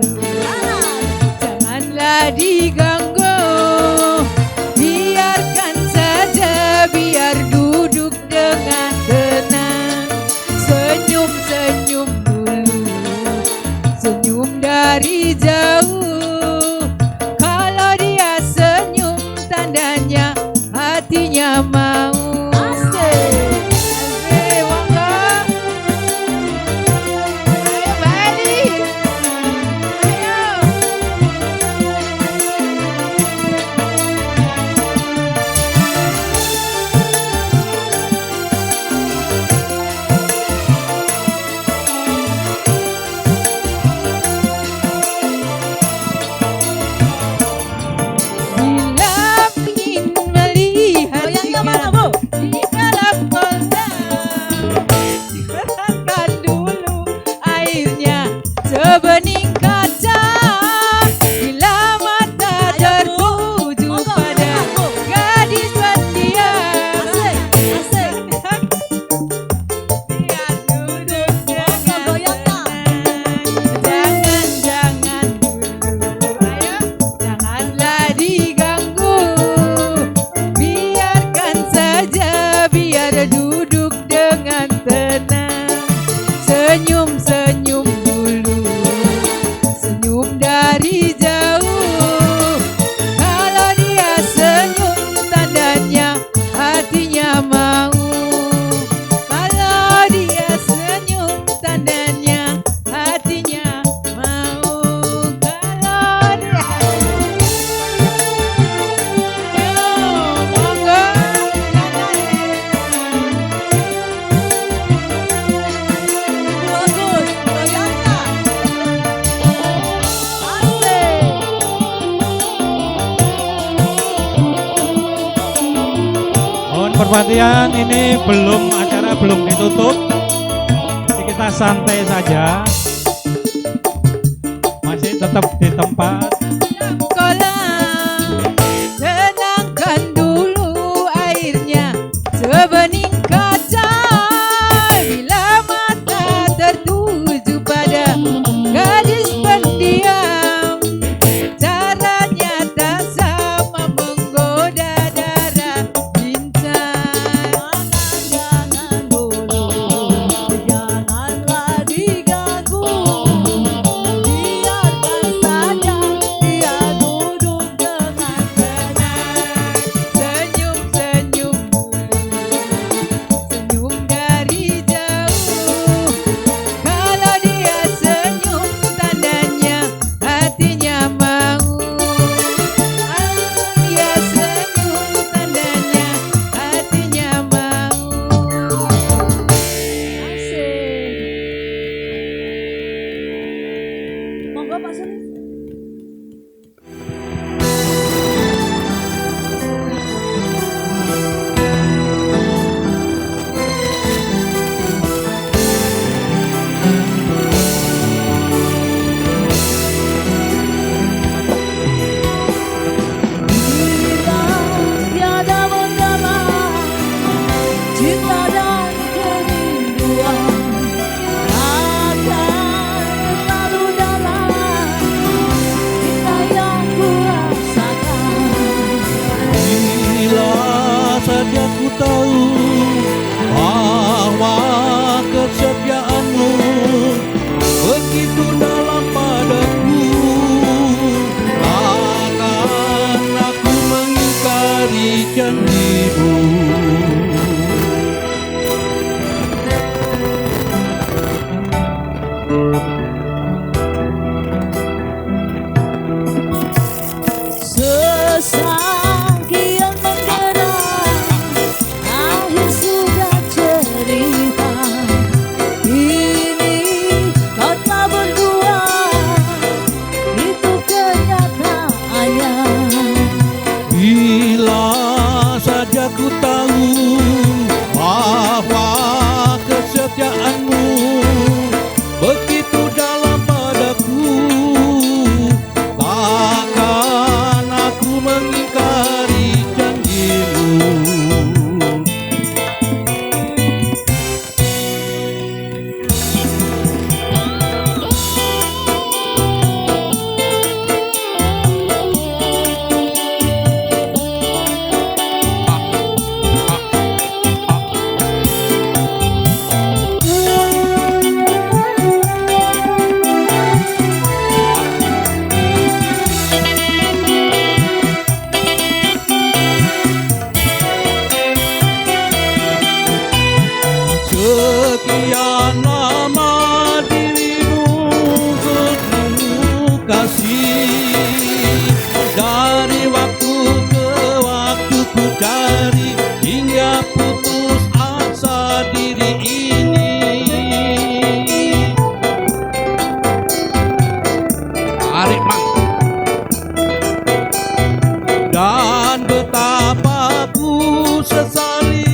perhatian, ini acara belum ditutup. Jadi kita santai saja. Masih tetap di tempat. Kolam, tenangkan dulu airnya sebening kaca. Bila mata tertuju pada gadis pendiam, caranya tak sama menggoda darah bintang. Jangan dulu, janganlah diganggu. Biarkan saja dia duduk dengan tenang. Senyum-senyum senyum dari jauh. Kalau dia senyum tandanya hatinya mau. Dia senyum tandanya hatinya mau. Monggo Pak Syarif. Bila tiada mendalam cinta dan kerinduan, akan terlalu dalam cinta yang ku rasakan. Bila saja ku tahu bahwa kesetiaanmu begitu dalam padaku, takkan aku mengingkari janjimu. Sesang kian menggerak, akhir sudah cerita. Ini kau telah berdua, itu kenyataannya. Bila saja ku tahu bahwa kesetiaanmu begitu dalam padaku, takkan aku mengingkari janjimu. Sekian lama dirimu ku kasih, dari waktu ke waktu ku cari, hingga putus asa diri ini. Tarik mang. Dan betapa ku sesali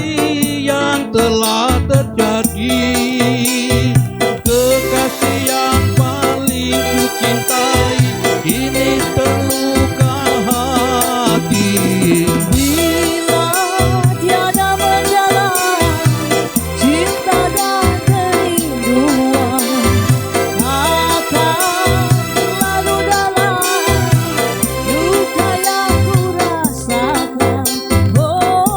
yang telah terjadi. Kekasih yang paling ku cintai ini terluka hati. Bila tiada mendalam cinta dan kerinduan, akan terlalu dalam luka yang ku rasakan. Oh.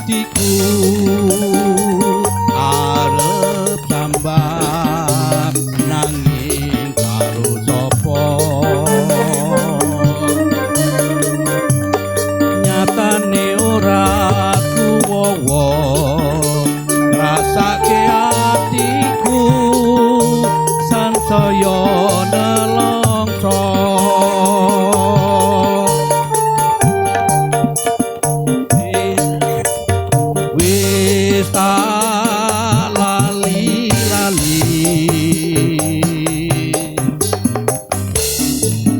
atiku arep tambah nanging karo sapa nyatane ora kuwowo ngrasake atiku sansaya nelongso wis tak lali-lali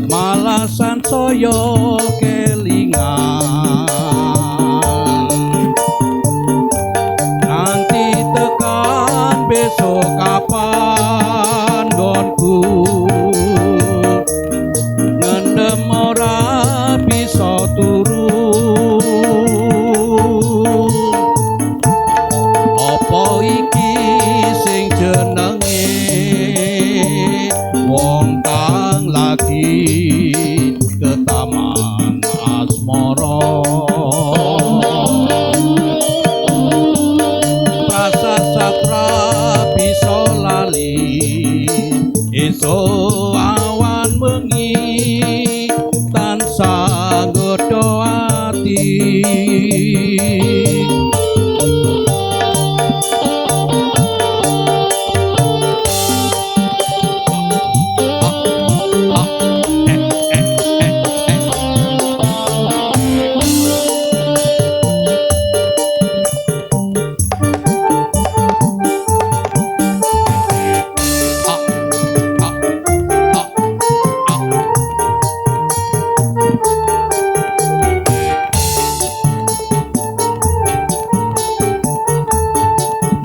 malah sansaya kelingan nanti tekan besok kapan gonku ngendem ora bisa turu apa iki sing jenenge wong kang lagi ke taman asmara rasa satra bisa lali esuk awan bengi tansah nggodha ati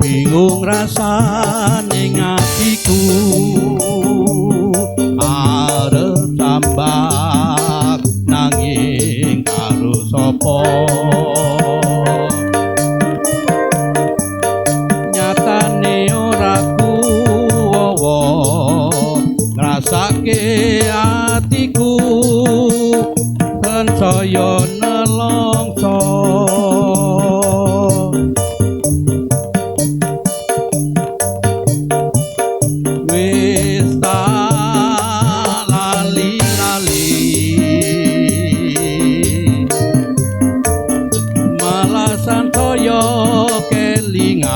bingung rasane atiku arep tambah nanging karo sapa nyatane ora kuwowo ngrasake atiku sansaya nelongso wis tak lali-lali malah sansaya kelingan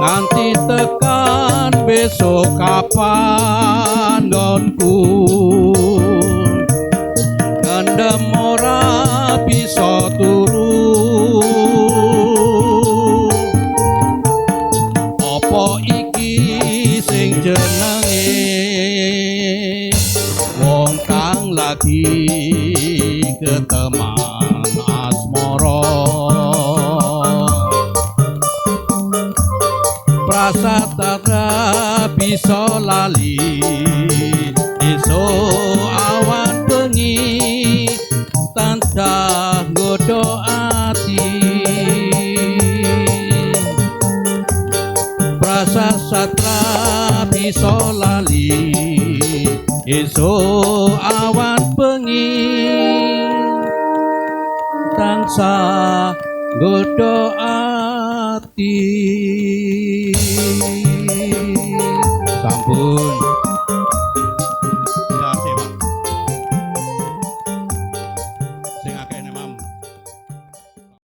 nganti tekan besok kapan gonku ngendem ora bisa turu apa iki sing jenenge wong kang lagi ke taman asmara prasatara bisa lali esuk awan bengi tansah nggodha ati prasasatra bisa lali esuk awan bengi tansah nggodha ati sampun